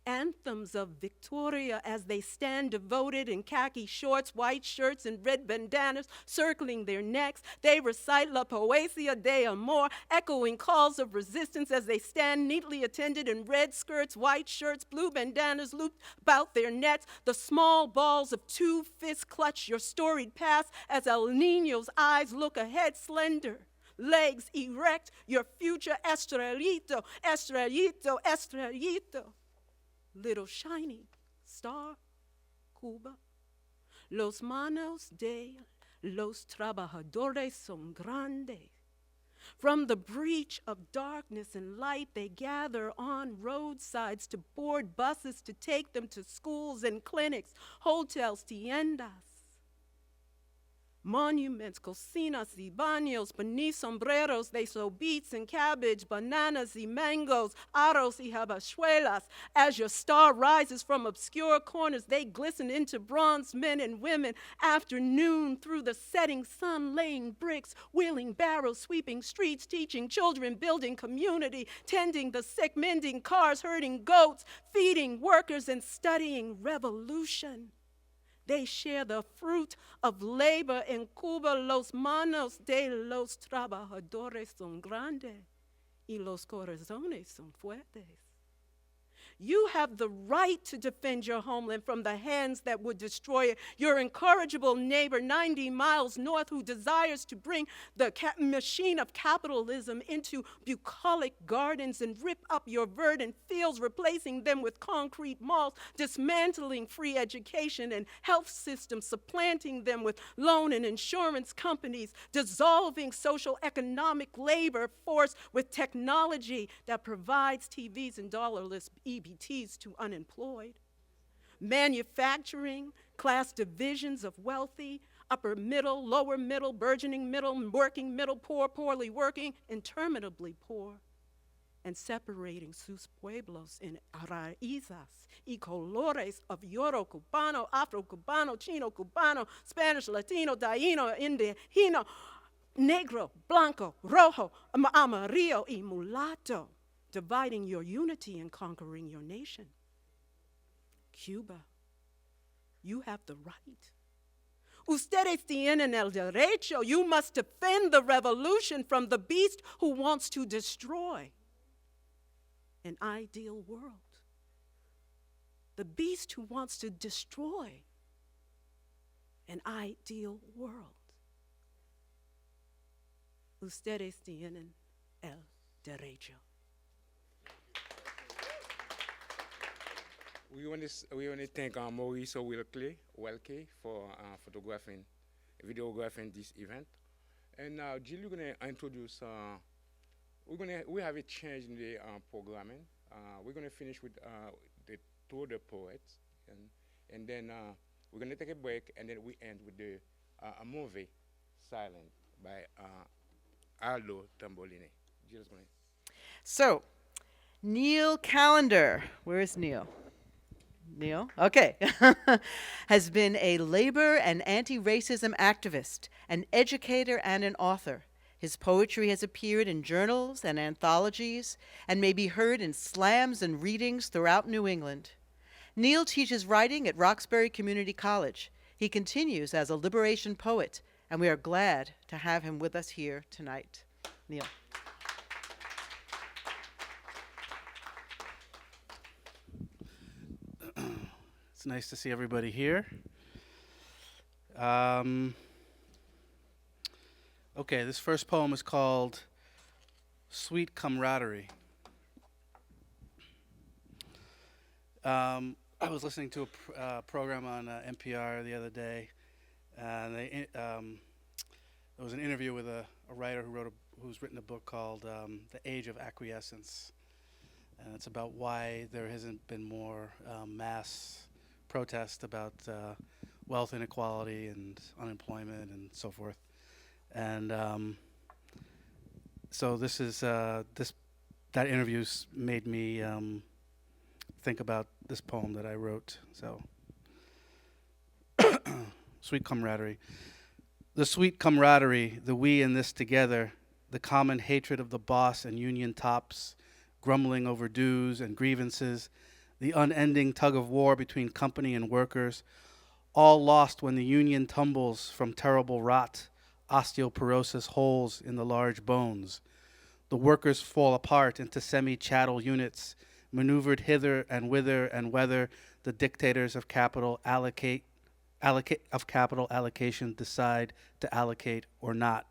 anthems of Victoria as they stand devoted in khaki shorts, white shirts, and red bandanas circling their necks. They recite La Poesia de Amor, echoing calls of resistance as they stand neatly attended in red skirts, white shirts, blue bandanas looped about their necks. The small balls of 2 fists clutch your storied past as El Niño's eyes look ahead, slender, legs erect, your future estrellito, estrellito, estrellito. Little shining star, Cuba, los manos de Los trabajadores son grandes. From the breach of darkness and light, they gather on roadsides to board buses to take them to schools and clinics, hotels, tiendas. Monuments, cocinas y baños, beneath sombreros, they sow beets and cabbage, bananas y mangoes, arroz y habachuelas. As your star rises from obscure corners, they glisten into bronze men and women. Afternoon through the setting sun, laying bricks, wheeling barrows, sweeping streets, teaching children, building community, tending the sick, mending cars, herding goats, feeding workers, and studying revolution. They share the fruit of labor in Cuba. Los manos de los trabajadores son grandes y los corazones son fuertes. You have the right to defend your homeland from the hands that would destroy it. Your incorrigible neighbor 90 miles north who desires to bring the machine of capitalism into bucolic gardens and rip up your verdant fields, replacing them with concrete malls, dismantling free education and health systems, supplanting them with loan and insurance companies, dissolving social economic labor force with technology that provides TVs and dollarless EBTs to unemployed, manufacturing class divisions of wealthy, upper middle, lower middle, burgeoning middle, working middle, poor, poorly working, interminably poor, and separating sus pueblos in raízas y colores of Euro Cubano, Afro Cubano, Chino Cubano, Spanish, Latino, Taino, Indígena, Negro, Blanco, Rojo, Amarillo, y Mulatto, dividing your unity and conquering your nation. Cuba, you have the right. Ustedes tienen el derecho. You must defend the revolution from the beast who wants to destroy an ideal world. The beast who wants to destroy an ideal world. Ustedes tienen el derecho.
We want to thank Mauricio Welke for photographing, videographing this event. And now, Jill, you're going to introduce. We have a change in the programming. We're going to finish with the tour de poets, and then we're going to take a break, and then we end with the a movie, Silent, by Aldo Tambolini. Jill's going to.
So, Neil Callender, where is Neil? Neil, okay, has been a labor and anti-racism activist, an educator, and an author. His poetry has appeared in journals and anthologies and may be heard in slams and readings throughout New England. Neil teaches writing at Roxbury Community College. He continues as a liberation poet, and we are glad to have him with us here tonight. Neil.
It's nice to see everybody here. Okay, this first poem is called Sweet Camaraderie. I was listening to a program on NPR the other day, and there was an interview with a writer who's written a book called The Age of Acquiescence, and it's about why there hasn't been more mass protest about wealth inequality and unemployment and so forth. And so this is that interview's made me think about this poem that I wrote. So, Sweet Camaraderie. The sweet camaraderie, the we in this together, the common hatred of the boss and union tops, grumbling over dues and grievances, the unending tug of war between company and workers, all lost when the union tumbles from terrible rot, osteoporosis holes in the large bones. The workers fall apart into semi-chattel units, maneuvered hither and whither and whether the dictators of capital allocation decide to allocate or not.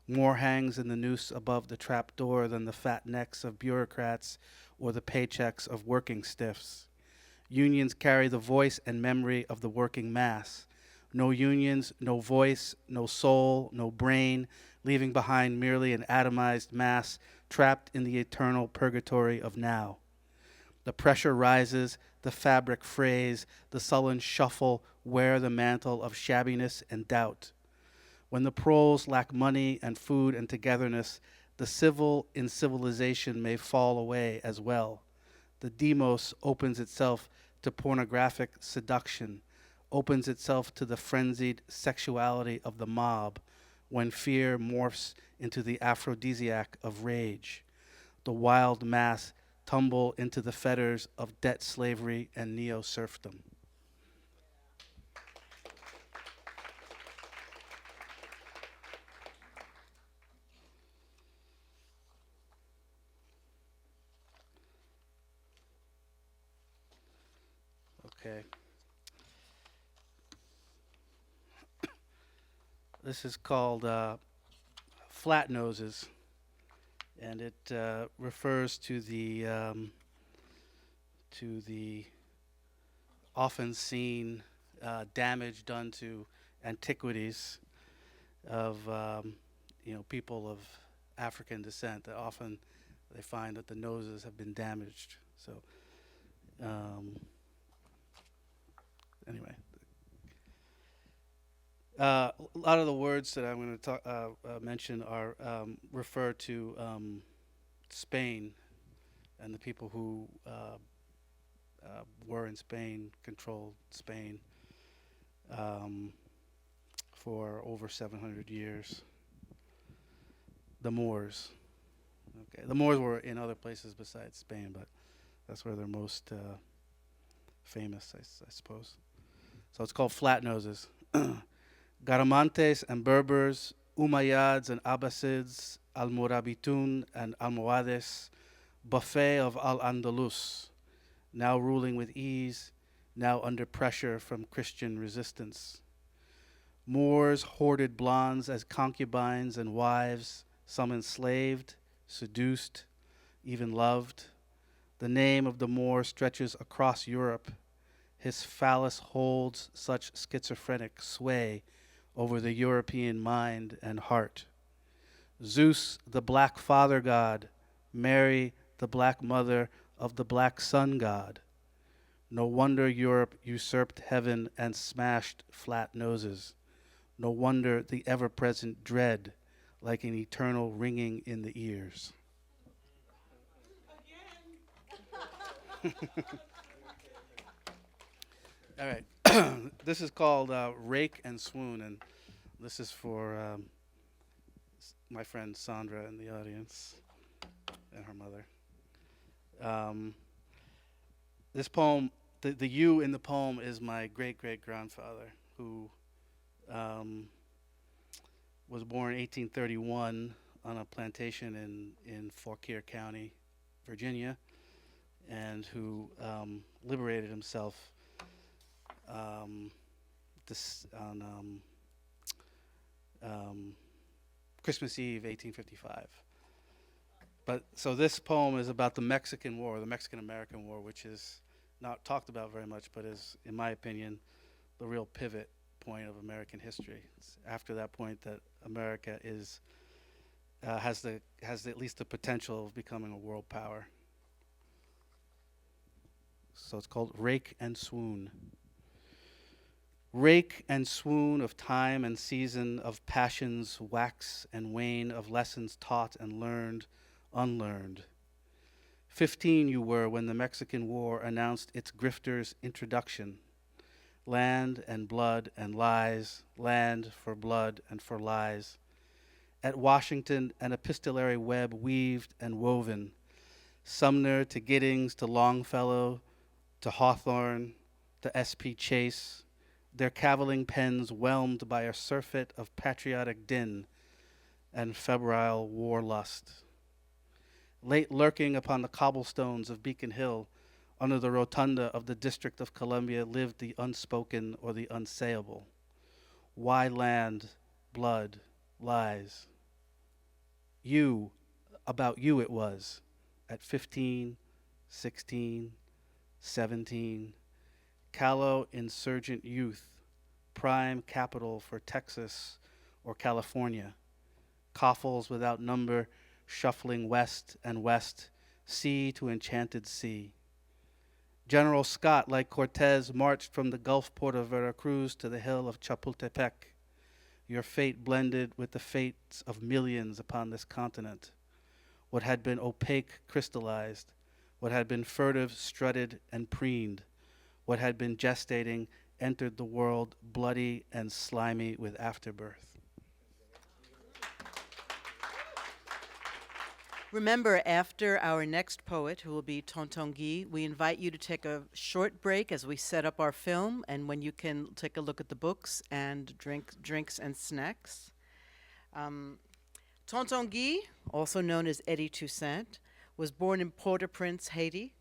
More hangs in the noose above the trap door than the fat necks of bureaucrats or the paychecks of working stiffs. Unions carry the voice and memory of the working mass. No unions, no voice, no soul, no brain, leaving behind merely an atomized mass trapped in the eternal purgatory of now. The pressure rises, the fabric frays, the sullen shuffle wear the mantle of shabbiness and doubt. When the proles lack money and food and togetherness, the civil in civilization may fall away as well. The demos opens itself to pornographic seduction, opens itself to the frenzied sexuality of the mob when fear morphs into the aphrodisiac of rage. The wild mass tumble into the fetters of debt slavery and neo-serfdom. Okay. This is called Flat Noses, and it refers to the often seen damage done to antiquities of people of African descent. That often they find that the noses have been damaged. So anyway. A lot of the words that I'm going to mention are refer to Spain and the people who were in Spain, controlled Spain for over 700 years. The Moors. Okay, the Moors were in other places besides Spain, but that's where they're most famous, I suppose. So it's called Flat Noses. Garamantes and Berbers, Umayyads and Abbasids, Almorabitun and Almohades, buffet of Al-Andalus, now ruling with ease, now under pressure from Christian resistance. Moors hoarded blondes as concubines and wives, some enslaved, seduced, even loved. The name of the Moor stretches across Europe. His phallus holds such schizophrenic sway over the European mind and heart. Zeus, the black father god, Mary, the black mother of the black sun god. No wonder Europe usurped heaven and smashed flat noses. No wonder the ever-present dread, like an eternal ringing in the ears. All right. This is called Rake and Swoon, and this is for my friend Sandra in the audience and her mother. This poem, the you in the poem is my great-great-grandfather, who was born in 1831 on a plantation in Fauquier County, Virginia, and who liberated himself on Christmas Eve, 1855. But so this poem is about the Mexican War, the Mexican-American War, which is not talked about very much, but is, in my opinion, the real pivot point of American history. It's after that point that America has at least the potential of becoming a world power. So it's called Rake and Swoon. Rake and swoon of time and season, of passions wax and wane, of lessons taught and learned, unlearned. 15 you were when the Mexican War announced its grifters' introduction. Land and blood and lies, land for blood and for lies. At Washington, an epistolary web weaved and woven. Sumner to Giddings to Longfellow to Hawthorne to S.P. Chase, their cavilling pens whelmed by a surfeit of patriotic din and febrile war lust. Late lurking upon the cobblestones of Beacon Hill, under the rotunda of the District of Columbia, lived the unspoken or the unsayable. Why land, blood, lies? You, about you it was, at 15, 16, 17, callow insurgent youth, prime capital for Texas or California. Coffles without number, shuffling west and west, sea to enchanted sea. General Scott, like Cortez, marched from the Gulf port of Veracruz to the hill of Chapultepec. Your fate blended with the fates of millions upon this continent. What had been opaque crystallized, what had been furtive strutted and preened, what had been gestating entered the world bloody and slimy with afterbirth.
Remember, after our next poet, who will be Tonton Guy, we invite you to take a short break as we set up our film, and when you can take a look at the books and drinks and snacks. Tonton Guy, also known as Eddie Toussaint, was born in Port-au-Prince, Haiti.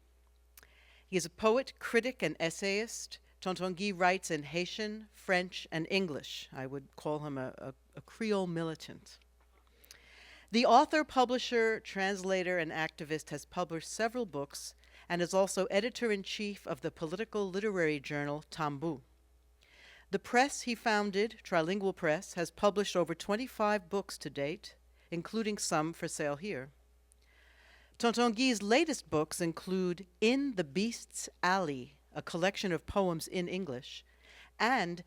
He is a poet, critic, and essayist. Tonton Guy writes in Haitian, French, and English. I would call him a Creole militant. The author, publisher, translator, and activist has published several books and is also editor-in-chief of the political literary journal Tambu. The press he founded, Trilingual Press, has published over 25 books to date, including some for sale here. Tonton Guy's latest books include In the Beast's Alley, a collection of poems in English, and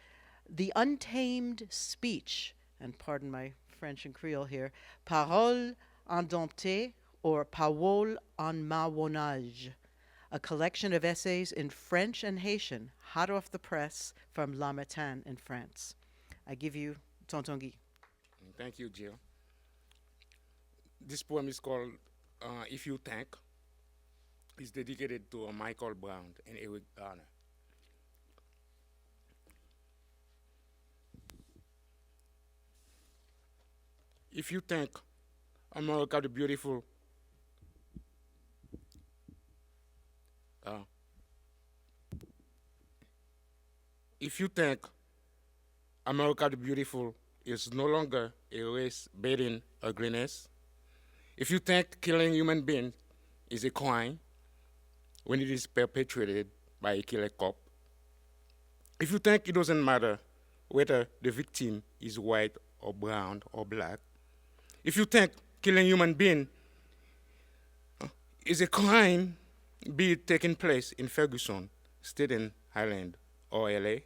The Untamed Speech, and pardon my French and Creole here, Paroles indomptées, or Paroles en marronnage, a collection of essays in French and Haitian, hot off the press from La Matin in France. I give you Tonton Guy.
Thank you, Jill. This poem is called If You Think. It's dedicated to Michael Brown and Eric Garner. If you think America the beautiful, if you think America the beautiful is no longer a race-baiting ugliness, if you think killing human beings is a crime when it is perpetrated by a killer cop, if you think it doesn't matter whether the victim is white or brown or black, if you think killing human being is a crime, be it taking place in Ferguson, Staten Island, or LA,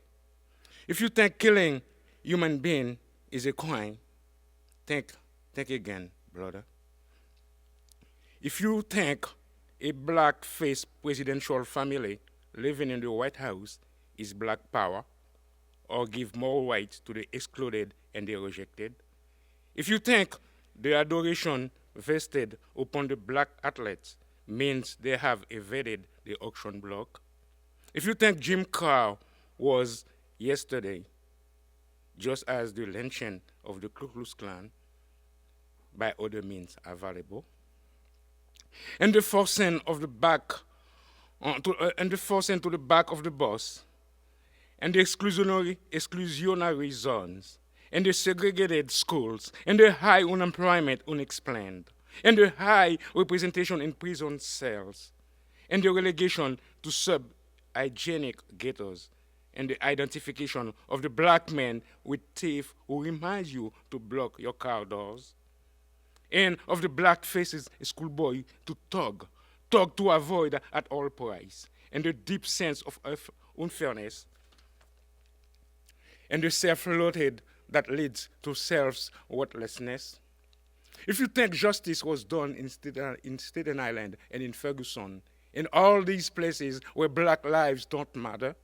if you think killing human being is a crime, think again, brother. If you think a black-faced presidential family living in the White House is black power, or give more rights to the excluded and the rejected, if you think the adoration vested upon the black athletes means they have evaded the auction block, if you think Jim Crow was yesterday, just as the lynching of the Ku Klux Klan by other means available, and the forcing of the back and the forcing to the back of the bus, and the exclusionary zones, and the segregated schools, and the high unemployment unexplained, and the high representation in prison cells, and the relegation to sub-hygienic ghettos, and the identification of the black man with teeth who remind you to block your car doors, and of the black faces schoolboy to tug to avoid at all price, and the deep sense of unfairness, and the self-loathing that leads to self-worthlessness. If you think justice was done in Staten Island and in Ferguson, in all these places where black lives don't matter,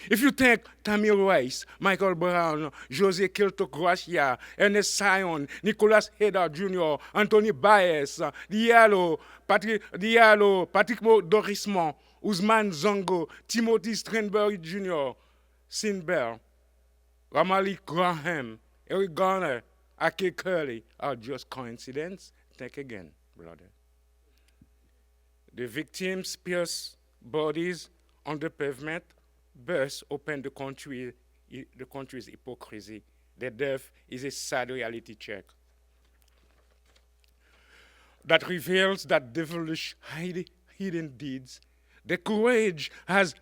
if you think Tamir Rice, Michael Brown, José Kilto Gracia, Ernest Sion, Nicolas Hader Jr., Anthony Baez, Diallo, Patrick Dorismont, Ousmane Zongo, Timothy Strenberg Jr., Sinbert, Ramali Graham, Eric Garner, Ake Curley are just coincidence? Think again, brother. The victims' pierced bodies on the pavement burst open the country's hypocrisy. The death is a sad reality check that reveals that devilish hidden deeds. The courage has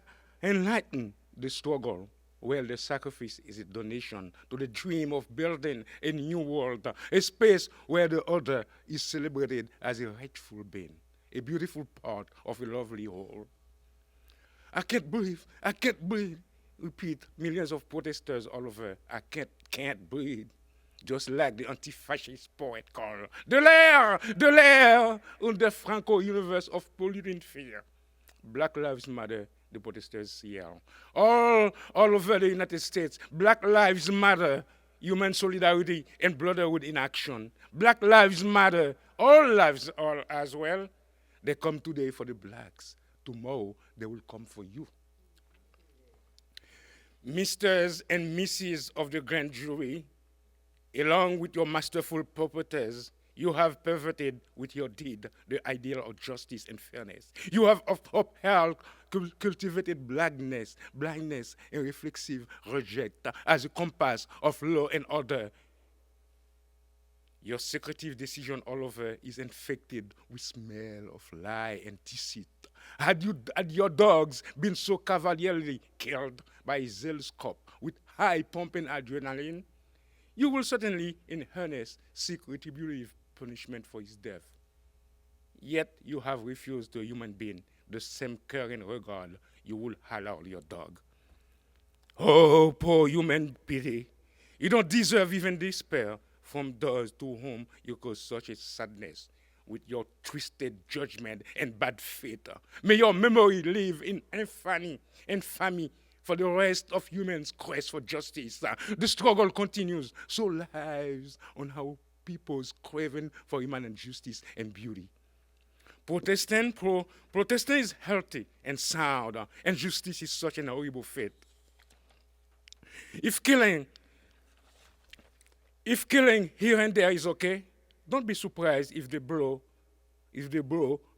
enlightened the struggle. where the sacrifice is a donation to the dream of building a new world, a space where the other is celebrated as a rightful being, a beautiful part of a lovely whole. I can't breathe, I can't breathe. Repeat, millions of protesters all over. I can't breathe. Just like the anti-fascist poet called de l'air, in the Franco universe of polluting fear. Black Lives Matter, the protesters yell. All over the United States, Black Lives Matter, human solidarity and brotherhood in action. Black Lives Matter, all lives are as well. They come today for the blacks. Tomorrow, they will come for you. Misters and Misses of the grand jury, along with your masterful purposes, you have perverted with your deed the ideal of justice and fairness. You have upheld, cultivated blindness, and reflexive reject as a compass of law and order. Your secretive decision all over is infected with smell of lie and deceit. Had your dogs been so cavalierly killed by a zealous cop with high pumping adrenaline, you will certainly, in earnest, seek retributive punishment for his death. Yet you have refused to a human being the same caring regard you will allow your dog. Oh, poor human pity. You don't deserve even despair from those to whom you cause such a sadness with your twisted judgment and bad faith. May your memory live in infamy for the rest of humans' quest for justice. The struggle continues, so lives on how people's craving for human justice and beauty. Protesting is healthy and sound, and justice is such an horrible fate. If killing here and there is okay, don't be surprised if the blow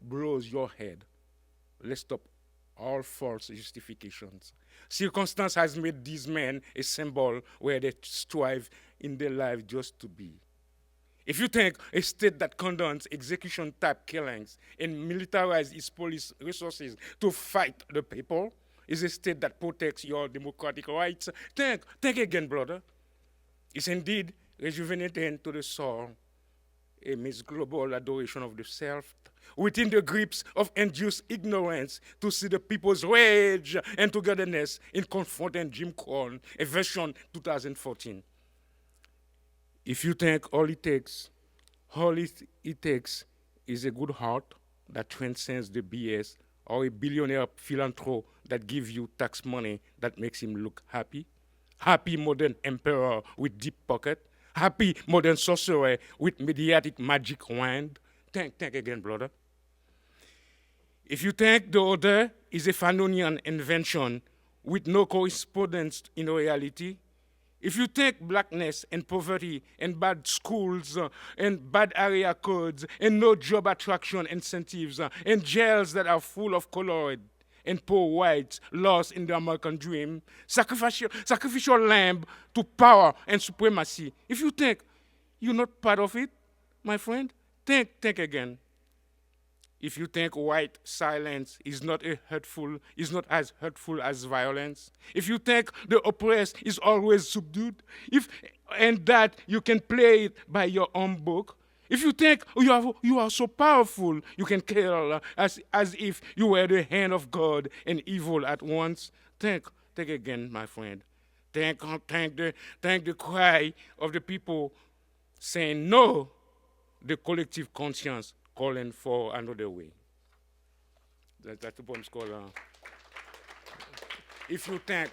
blows your head. Let's stop all false justifications. Circumstance has made these men a symbol where they strive in their life just to be. If you think a state that condones execution-type killings and militarizes its police resources to fight the people is a state that protects your democratic rights, think again, brother. It's indeed rejuvenating to the soul, amidst global adoration of the self, within the grips of induced ignorance, to see the people's rage and togetherness in confronting Jim Crow, a version 2014. If you think all it takes is a good heart that transcends the BS, or a billionaire philanthrope that gives you tax money that makes him look happy, happy modern emperor with deep pocket, happy modern sorcerer with mediatic magic wand, think again, brother. If you think the other is a Fanonian invention with no correspondence in reality, if you think blackness and poverty and bad schools and bad area codes and no job attraction incentives and jails that are full of colored and poor whites lost in the American dream, sacrificial lamb to power and supremacy, if you think you're not part of it, my friend, think again. If you think white silence is not as hurtful as violence, if you think the oppressed is always subdued, and that you can play it by your own book, if you think you are so powerful, you can kill as if you were the hand of God and evil at once, think again, my friend. Think the cry of the people saying no, the collective conscience calling for another way. That's the poem's called If You Think.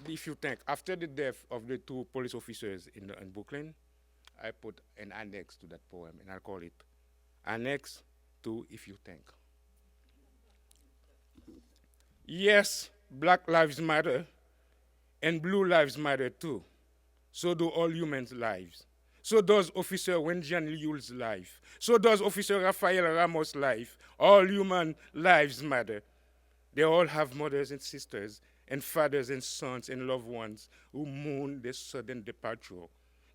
If you think, after the death of the two police officers in Brooklyn, I put an annex to that poem, and I call it Annex to If You Think. Yes, Black Lives Matter, and Blue Lives Matter too. So do all humans' lives. So does Officer Wenjian Liu's life. So does Officer Rafael Ramos' life. All human lives matter. They all have mothers and sisters, and fathers and sons and loved ones who mourn their sudden departure.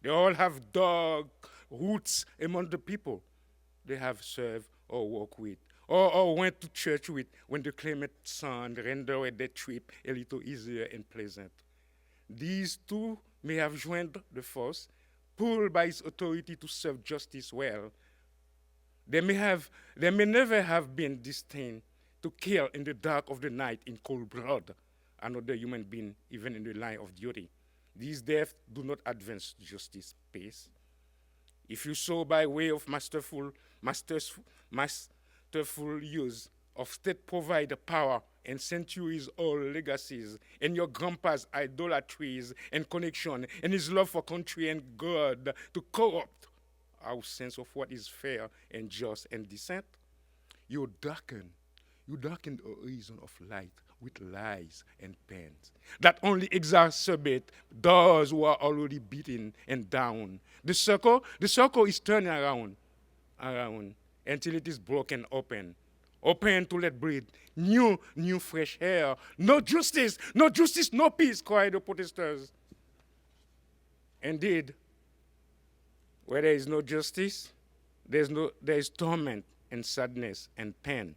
They all have dark roots among the people they have served or worked with, or went to church with when the climate sun rendered their trip a little easier and pleasant. These two may have joined the force, pulled by its authority to serve justice well. They may never have been destined to kill in the dark of the night in cold blood another human being, even in the line of duty. These deaths do not advance justice pace. If you saw by way of masterful use of state-provided power and centuries-old legacies, and your grandpa's idolatries and connection, and his love for country and God to corrupt our sense of what is fair and just and decent, you darken the horizon of light with lies and pains that only exacerbate those who are already beaten and down. The circle is turning around until it is broken open to let breathe new fresh air. No justice, no peace, cry the protesters. Indeed, where there is no justice, there is torment and sadness and pain.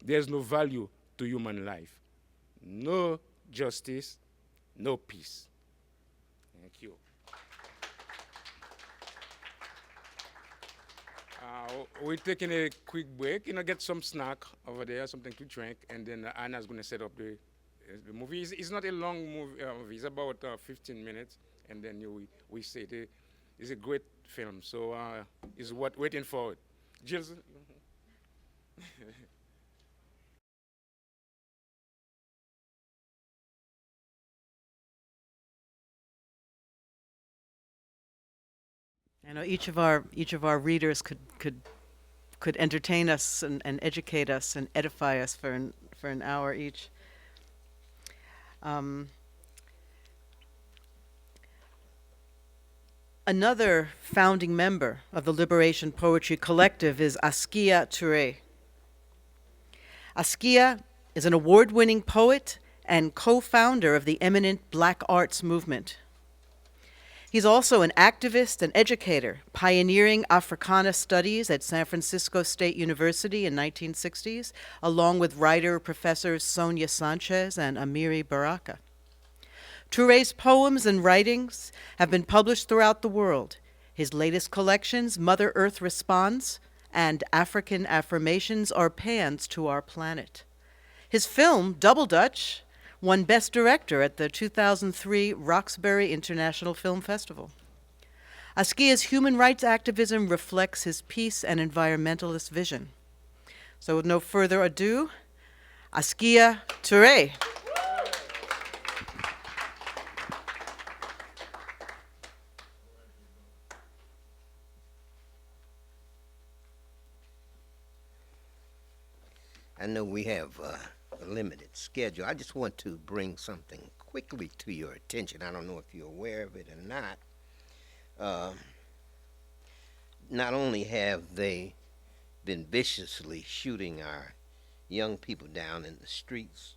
There is no value to human life. No justice, no peace. Thank you. We're taking a quick break, get some snack over there, something to drink, and then Anna's going to set up the movie. It's not a long movie, it's about 15 minutes, and then we say it's a great film, so it's what waiting for it. Jill's.
I know each of our readers could entertain us and educate us and edify us for an hour each. Another founding member of the Liberation Poetry Collective is Askia Touré. Askia is an award-winning poet and co-founder of the eminent Black Arts Movement. He's also an activist and educator, pioneering Africana studies at San Francisco State University in 1960s, along with writer-professors Sonia Sanchez and Amiri Baraka. Touré's poems and writings have been published throughout the world. His latest collections, Mother Earth Responds and African Affirmations, are pans to our planet. His film, Double Dutch, won Best Director at the 2003 Roxbury International Film Festival. Askia's human rights activism reflects his peace and environmentalist vision. So with no further ado, Askia Touré.
I know we have a limited schedule. I just want to bring something quickly to your attention. I don't know if you're aware of it or not. Not only have they been viciously shooting our young people down in the streets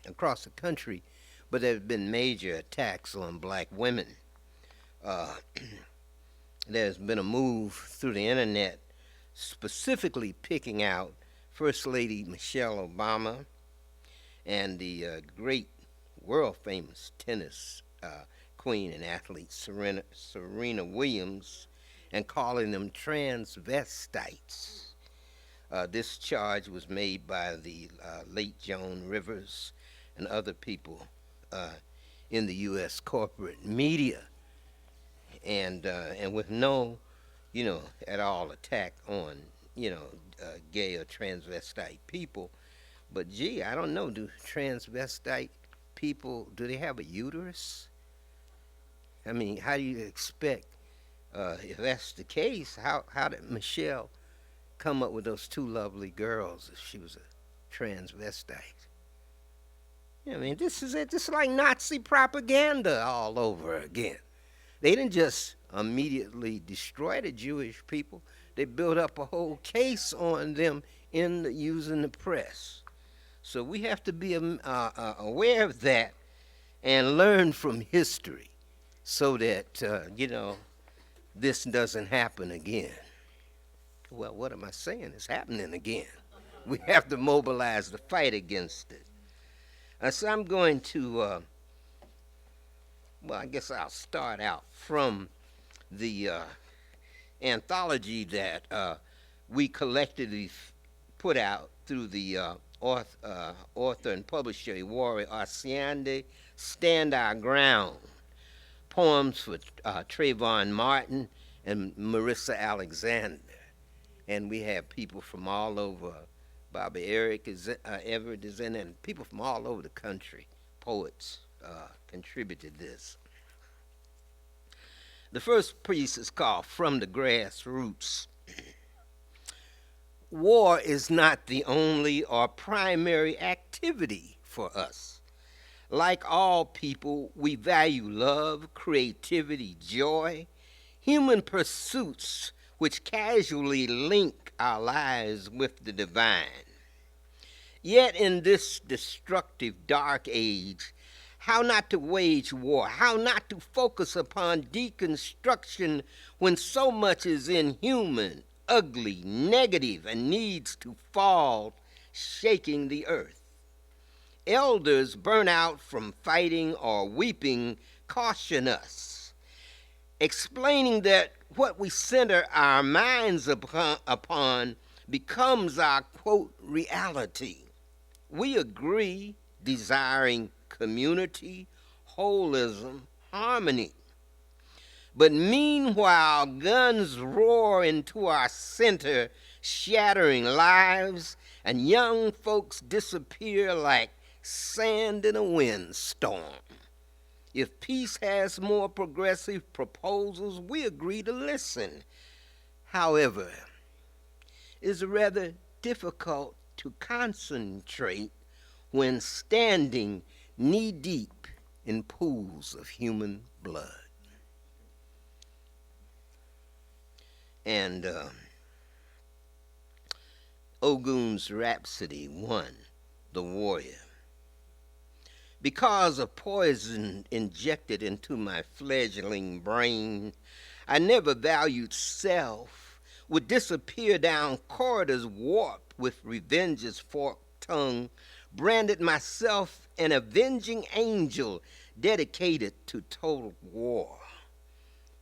across the country, but there have been major attacks on black women. There's been a move through the internet specifically picking out First Lady Michelle Obama and the great world-famous tennis queen and athlete Serena Williams and calling them transvestites. This charge was made by the late Joan Rivers and other people in the U.S. corporate media, and with no, at all attack on, gay or transvestite people. But gee, I don't know, do transvestite people, do they have a uterus? I mean, how do you expect, if that's the case, how did Michelle come up with those two lovely girls if she was a transvestite? I mean, this is it. This is like Nazi propaganda all over again. They didn't just immediately destroy the Jewish people. They built up a whole case on them using the press. So we have to be aware of that and learn from history so that, this doesn't happen again. Well, what am I saying? It's happening again. We have to mobilize the fight against it. So I'm going to, well, I guess I'll start out from the anthology that we collectively put out through the author and publisher Iwari Asiande, Stand Our Ground, poems for Trayvon Martin and Marissa Alexander. And we have people from all over. Bobby Eric Everett is in it, and people from all over the country, poets, contributed this. The first piece is called From the Grassroots. War is not the only or primary activity for us. Like all people, we value love, creativity, joy, human pursuits which casually link our lives with the divine. Yet in this destructive dark age, how not to wage war, how not to focus upon deconstruction when so much is inhuman, ugly, negative, and needs to fall, shaking the earth. Elders burnt out from fighting or weeping caution us, explaining that what we center our minds upon becomes our, quote, reality. We agree, desiring community, holism, harmony. But meanwhile, guns roar into our center, shattering lives, and young folks disappear like sand in a windstorm. If peace has more progressive proposals, we agree to listen. However, it's rather difficult to concentrate when standing knee-deep in pools of human blood. And Ogun's Rhapsody 1, The Warrior. Because of poison injected into my fledgling brain, I never valued self, would disappear down corridors warped with revenge's forked tongue, branded myself an avenging angel dedicated to total war.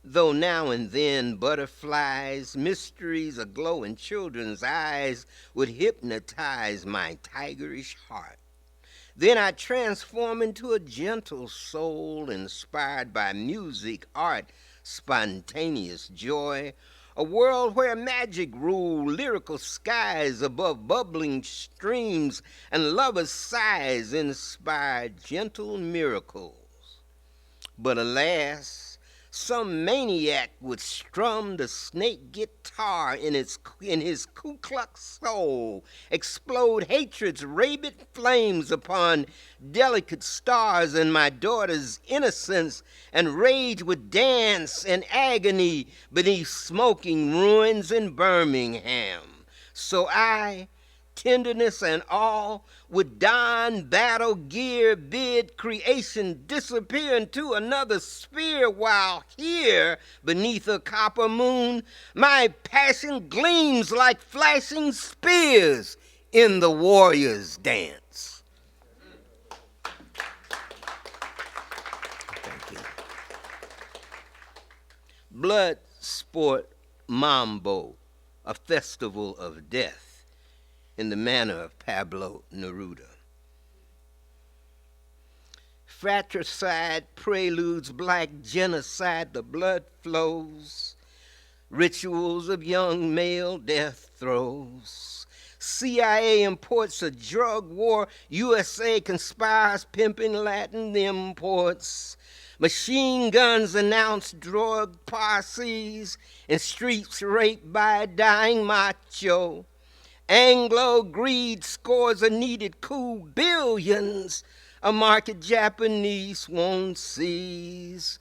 Though now and then butterflies, mysteries aglow in children's eyes would hypnotize my tigerish heart. Then I transform into a gentle soul inspired by music, art, spontaneous joy, a world where magic rule lyrical skies above bubbling streams and lovers' sighs inspire gentle miracles. But alas, some maniac would strum the snake guitar in his Ku Klux soul, explode hatred's rabid flames upon delicate stars in my daughter's innocence, and rage would dance in agony beneath smoking ruins in Birmingham. So I, tenderness and all, would don battle gear, bid creation disappear into another sphere, while here, beneath a copper moon, my passion gleams like flashing spears in the warrior's dance. Thank you. Blood Sport Mambo, a festival of death, in the manner of Pablo Neruda. Fratricide preludes black genocide, the blood flows, rituals of young male death throes. CIA imports a drug war, USA conspires pimping Latin imports. Machine guns announce drug parsees, and streets raped by a dying macho. Anglo greed scores a needed coup, billions, a market Japanese won't seize.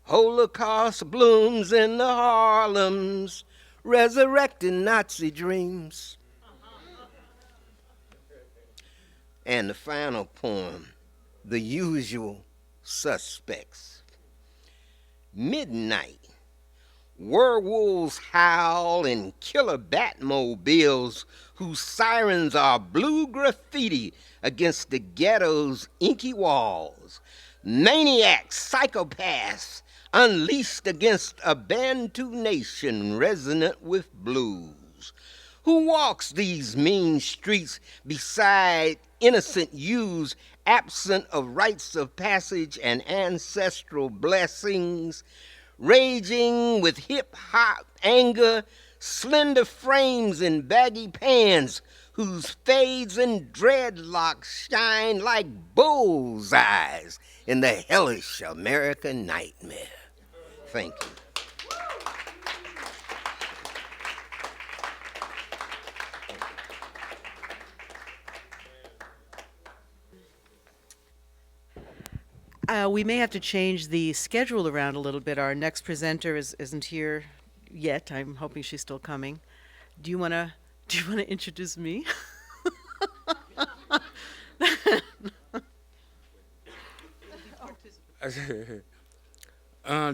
Holocaust blooms in the Harlems, resurrecting Nazi dreams. And the final poem, The Usual Suspects. Midnight, werewolves howl in killer Batmobiles whose sirens are blue graffiti against the ghetto's inky walls. Maniac psychopaths unleashed against a Bantu nation resonant with blues. Who walks these mean streets beside innocent youths absent of rites of passage and ancestral blessings, raging with hip-hop anger, slender frames in baggy pants whose fades and dreadlocks shine like bullseyes in the hellish American nightmare. Thank you.
We may have to change the schedule around a little bit. Our next presenter isn't here yet. I'm hoping she's still coming. Do you wanna introduce me?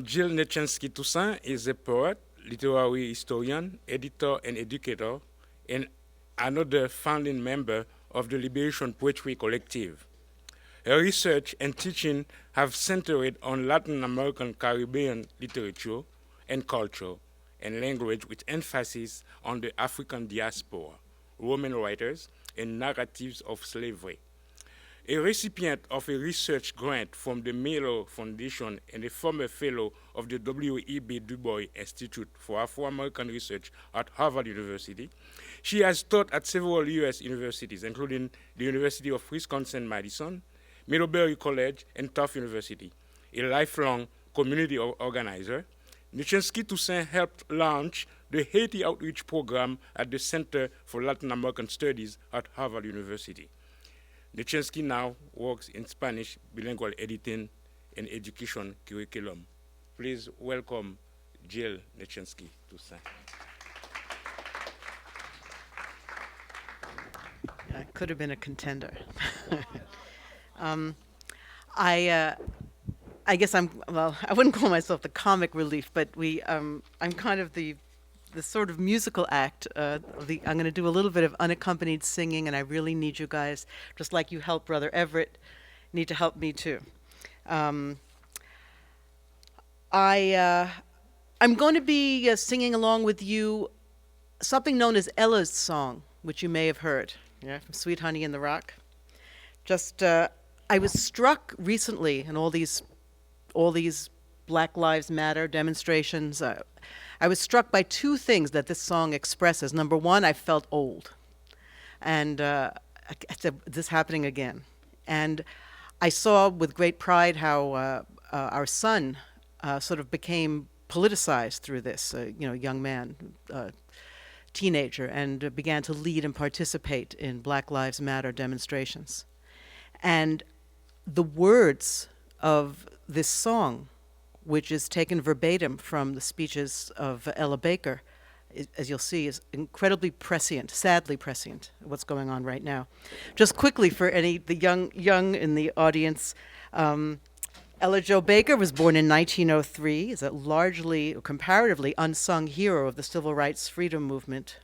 Jill Nechensky-Toussaint is a poet, literary historian, editor, and educator, and another founding member of the Liberation Poetry Collective. Her research and teaching have centered on Latin American Caribbean literature and culture and language with emphasis on the African diaspora, Roman writers, and narratives of slavery. A recipient of a research grant from the Miller Foundation and a former fellow of the W.E.B. Du Bois Institute for Afro-American Research at Harvard University, she has taught at several U.S. universities, including the University of Wisconsin-Madison, Middlebury College, and Tufts University. A lifelong community organizer, Nechensky-Toussaint helped launch the Haiti Outreach Program at the Center for Latin American Studies at Harvard University. Nechensky now works in Spanish bilingual editing and education curriculum. Please welcome Jill Nechensky-Toussaint.
I could have been a contender. I guess I wouldn't call myself the comic relief, but I'm kind of the sort of musical act. I'm going to do a little bit of unaccompanied singing, and I really need you guys, just like you helped Brother Everett, need to help me too. I'm going to be singing along with you something known as Ella's song, which you may have heard, yeah, from Sweet Honey in the Rock. I was struck recently in all these Black Lives Matter demonstrations. I was struck by two things that this song expresses. Number one, I felt old, and I said, "This happening again." And I saw with great pride how our son sort of became politicized through this. Young man, teenager, and began to lead and participate in Black Lives Matter demonstrations. And the words of this song, which is taken verbatim from the speeches of Ella Baker, as you'll see, is incredibly prescient, sadly prescient, what's going on right now. Just quickly for the young in the audience, Ella Jo Baker was born in 1903, is a largely, or comparatively unsung hero of the civil rights freedom movement.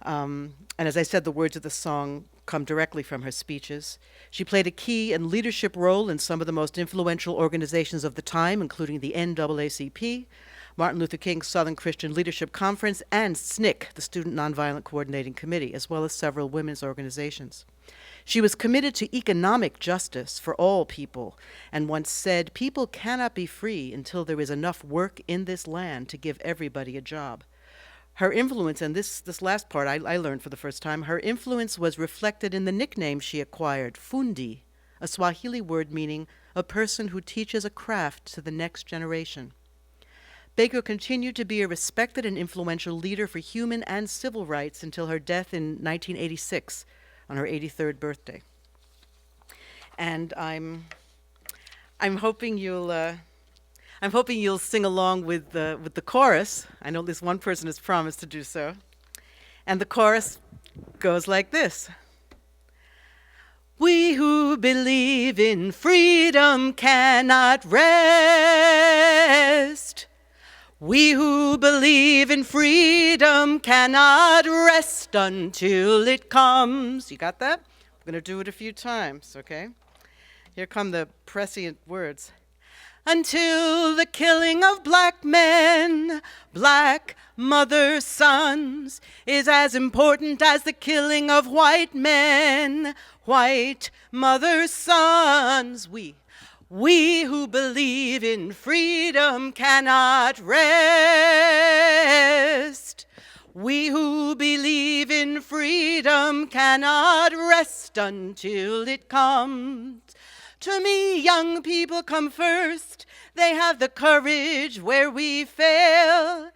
And as I said, the words of the song come directly from her speeches. She played a key and leadership role in some of the most influential organizations of the time, including the NAACP, Martin Luther King's Southern Christian Leadership Conference, and SNCC, the Student Nonviolent Coordinating Committee, as well as several women's organizations. She was committed to economic justice for all people, and once said, "People cannot be free until there is enough work in this land to give everybody a job." Her influence, and this last part I learned for the first time, her influence was reflected in the nickname she acquired, Fundi, a Swahili word meaning a person who teaches a craft to the next generation. Baker continued to be a respected and influential leader for human and civil rights until her death in 1986 on her 83rd birthday. And I'm hoping you'll sing along with the chorus. I know at least one person has promised to do so. And the chorus goes like this. We who believe in freedom cannot rest. We who believe in freedom cannot rest until it comes. You got that? I'm going to do it a few times, okay? Here come the prescient words. Until the killing of black men, black mothers' sons, is as important as the killing of white men, white mothers' sons. We who believe in freedom cannot rest. We who believe in freedom cannot rest until it comes. To me, young people come first. They have the courage where we fail.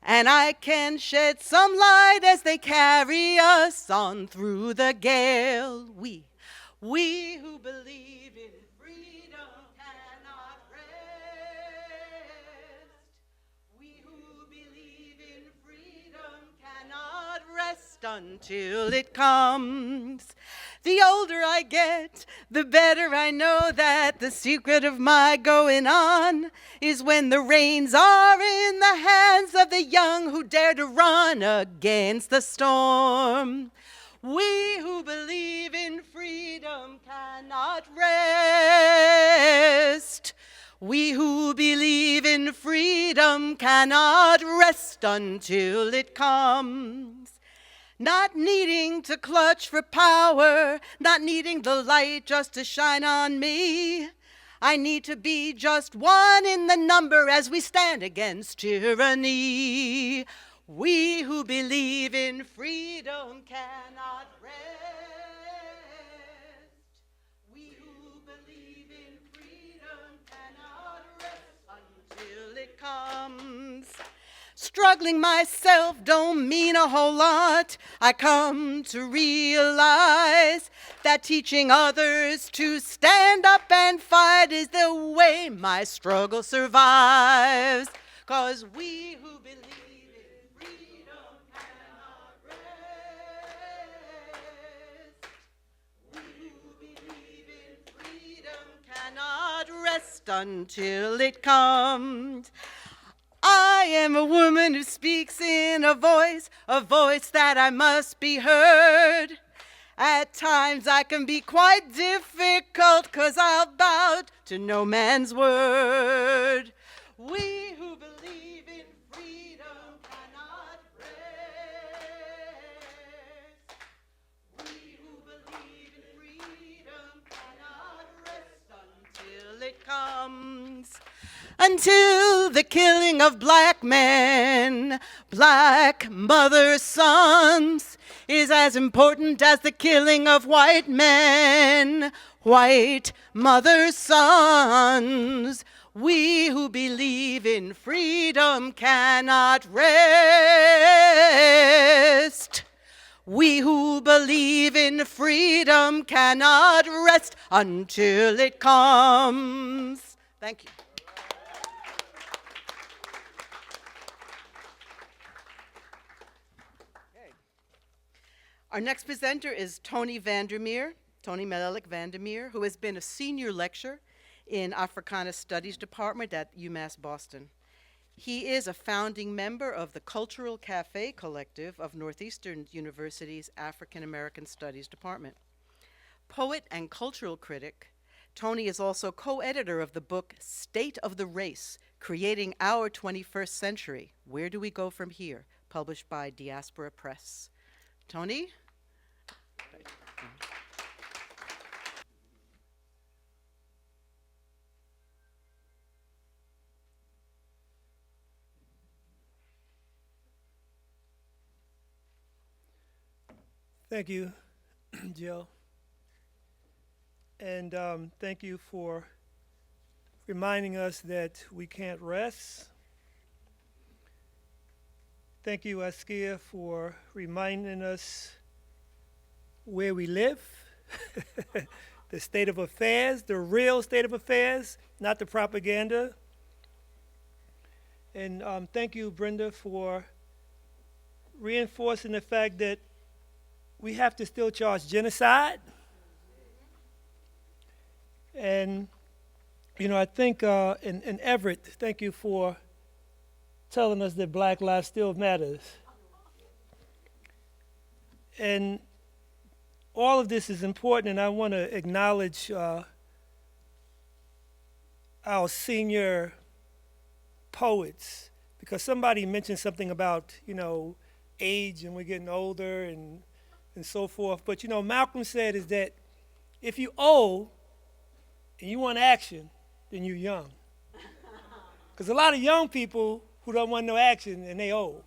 And I can shed some light as they carry us on through the gale. We who believe in freedom cannot rest. We who believe in freedom cannot rest until it comes. The older I get, the better I know that the secret of my going on is when the reins are in the hands of the young who dare to run against the storm. We who believe in freedom cannot rest. We who believe in freedom cannot rest until it comes. Not needing to clutch for power, not needing the light just to shine on me. I need to be just one in the number as we stand against tyranny. We who believe in freedom cannot rest. We who believe in freedom cannot rest until it comes. Struggling myself don't mean a whole lot. I come to realize that teaching others to stand up and fight is the way my struggle survives. 'Cause we who believe in freedom cannot rest. We who believe in freedom cannot rest until it comes. I am a woman who speaks in a voice that I must be heard. At times I can be quite difficult 'cause I'll bow to no man's word. We who believe in freedom cannot rest. We who believe in freedom cannot rest until it comes. Until the killing of black men, black mothers' sons, is as important as the killing of white men, white mothers' sons. We who believe in freedom cannot rest. We who believe in freedom cannot rest until it comes. Thank you. Our next presenter is Tony Menelik Vandermeer, who has been a senior lecturer in Africana Studies Department at UMass Boston. He is a founding member of the Cultural Cafe Collective of Northeastern University's African American Studies Department. Poet and cultural critic, Tony is also co-editor of the book State of the Race, Creating Our 21st Century, Where Do We Go From Here?, published by Diaspora Press. Tony?
Thank you, Jill. And thank you for reminding us that we can't rest. Thank you, Askia, for reminding us where we live, the state of affairs, the real state of affairs, not the propaganda. And thank you, Brenda, for reinforcing the fact that we have to still charge genocide. And, you know, I think in Everett, thank you for telling us that Black lives still matters. And all of this is important, and I want to acknowledge our senior poets, because somebody mentioned something about, age and we're getting older and so forth. But, Malcolm said is that if you old and you want action, then you're young. Because a lot of young people who don't want no action and they old,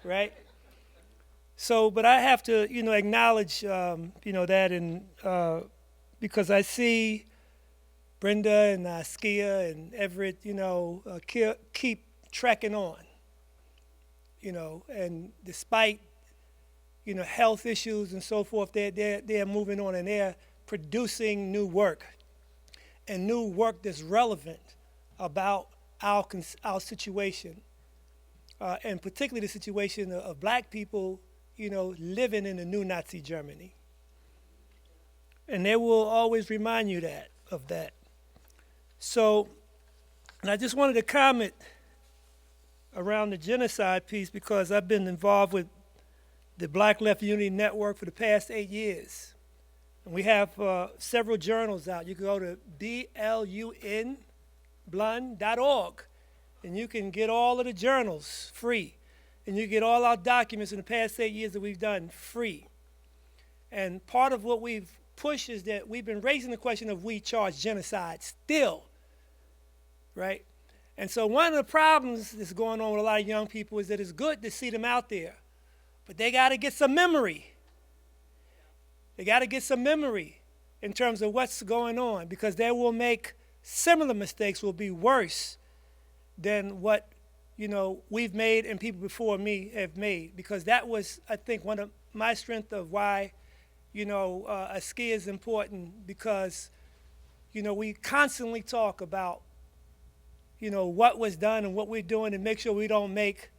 right? So, but I have to, acknowledge, that, and because I see Brenda and Askia and Everett, keep trekking on, and despite, health issues and so forth, they're moving on and they're producing new work, and new work that's relevant about our situation, and particularly the situation of Black people, living in the new Nazi Germany. And they will always remind you of that. So, and I just wanted to comment around the genocide piece, because I've been involved with the Black Left Unity Network for the past 8 years. And we have several journals out. You can go to blun.org, and you can get all of the journals free. And you get all our documents in the past 8 years that we've done free. And part of what we've pushed is that we've been raising the question of we charge genocide still, right? And so one of the problems that's going on with a lot of young people is that it's good to see them out there, but they got to get some memory. They got to get some memory in terms of what's going on, because they will make similar mistakes, will be worse than what we've made and people before me have made, because that was, I think, one of my strength of why, Askia is important, because, we constantly talk about, what was done and what we're doing, and make sure we don't make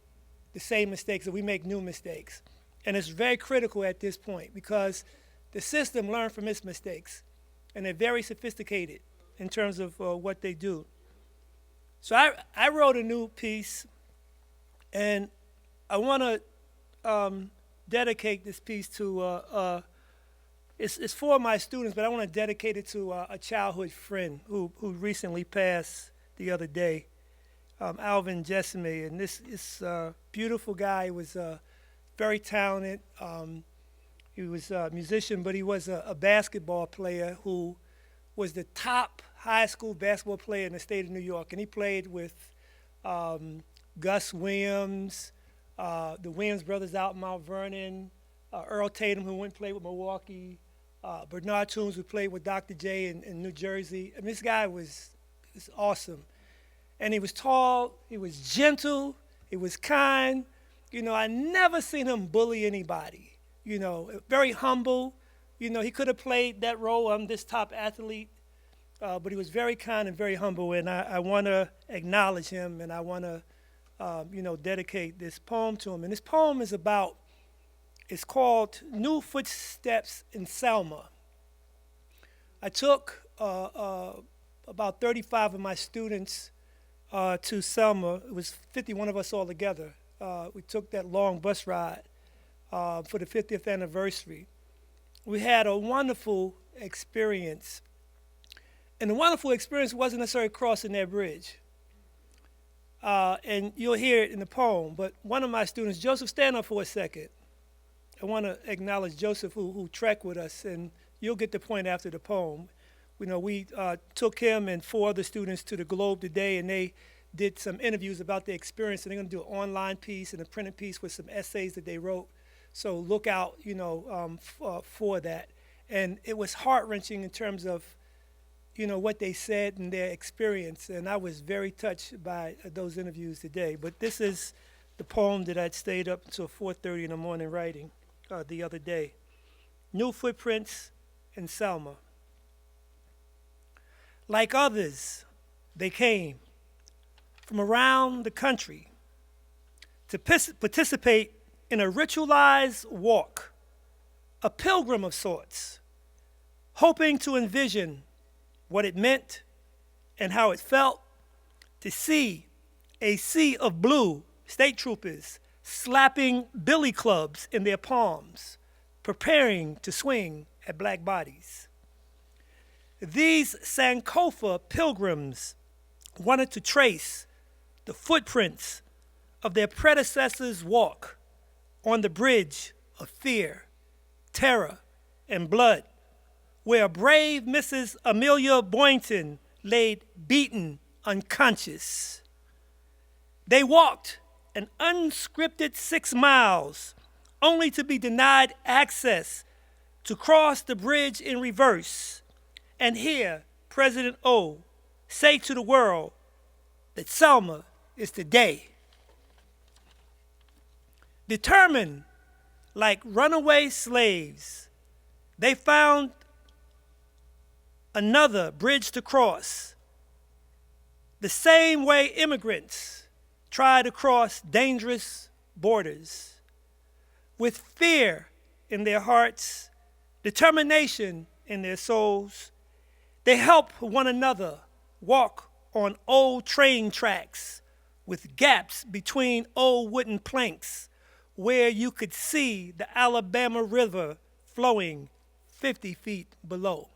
the same mistakes, that we make new mistakes. And it's very critical at this point, because the system learned from its mistakes, and they're very sophisticated in terms of what they do. So I wrote a new piece, and I want to dedicate this piece to, it's for my students, but I want to dedicate it to a childhood friend who recently passed the other day, Alvin Jessime. And this beautiful guy was very talented. He was a musician, but he was a basketball player who was the top high school basketball player in the state of New York. And he played with Gus Williams, the Williams brothers out in Mount Vernon, Earl Tatum, who went and played with Milwaukee, Bernard Toombs, who played with Dr. J in New Jersey. I mean, this guy was awesome. And he was tall, he was gentle, he was kind. I never seen him bully anybody. Very humble. He could have played that role. I'm this top athlete. But he was very kind and very humble, and I want to acknowledge him, and I want to, dedicate this poem to him. And this poem is it's called New Footsteps in Selma. I took about 35 of my students to Selma. It was 51 of us all together. We took that long bus ride for the 50th anniversary. We had a wonderful experience. And the wonderful experience wasn't necessarily crossing that bridge. And you'll hear it in the poem, but one of my students, Joseph, stand up for a second. I want to acknowledge Joseph, who trekked with us, and you'll get the point after the poem. We took him and 4 other students to the Globe today, and they did some interviews about their experience, and they're going to do an online piece and a printed piece with some essays that they wrote. So look out, for that. And it was heart-wrenching in terms of, what they said and their experience. And I was very touched by those interviews today. But this is the poem that I'd stayed up until 4:30 in the morning writing the other day. New Footprints in Selma. Like others, they came from around the country to participate in a ritualized walk, a pilgrim of sorts, hoping to envision what it meant and how it felt to see a sea of blue state troopers slapping billy clubs in their palms, preparing to swing at black bodies. These Sankofa pilgrims wanted to trace the footprints of their predecessors' walk on the bridge of fear, terror, and blood, where brave Mrs. Amelia Boynton laid beaten unconscious. They walked an unscripted 6 miles, only to be denied access to cross the bridge in reverse and hear President O say to the world that Selma is today. Determined like runaway slaves, they found another bridge to cross, the same way immigrants try to cross dangerous borders. With fear in their hearts, determination in their souls, they help one another walk on old train tracks with gaps between old wooden planks where you could see the Alabama River flowing 50 feet below.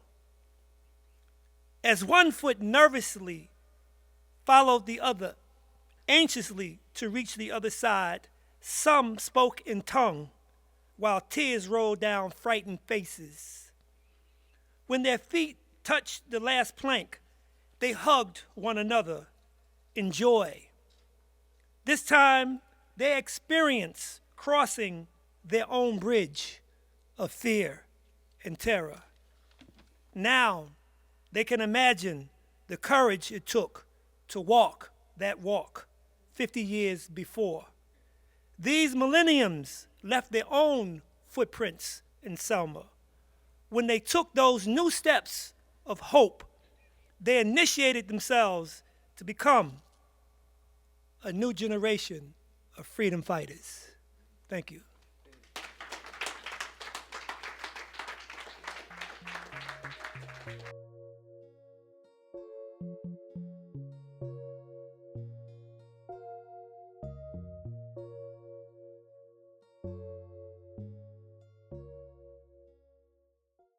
As one foot nervously followed the other, anxiously to reach the other side, some spoke in tongue while tears rolled down frightened faces. When their feet touched the last plank, they hugged one another in joy. This time, they experienced crossing their own bridge of fear and terror. Now, they can imagine the courage it took to walk that walk 50 years before. These millenniums left their own footprints in Selma. When they took those new steps of hope, they initiated themselves to become a new generation of freedom fighters. Thank you.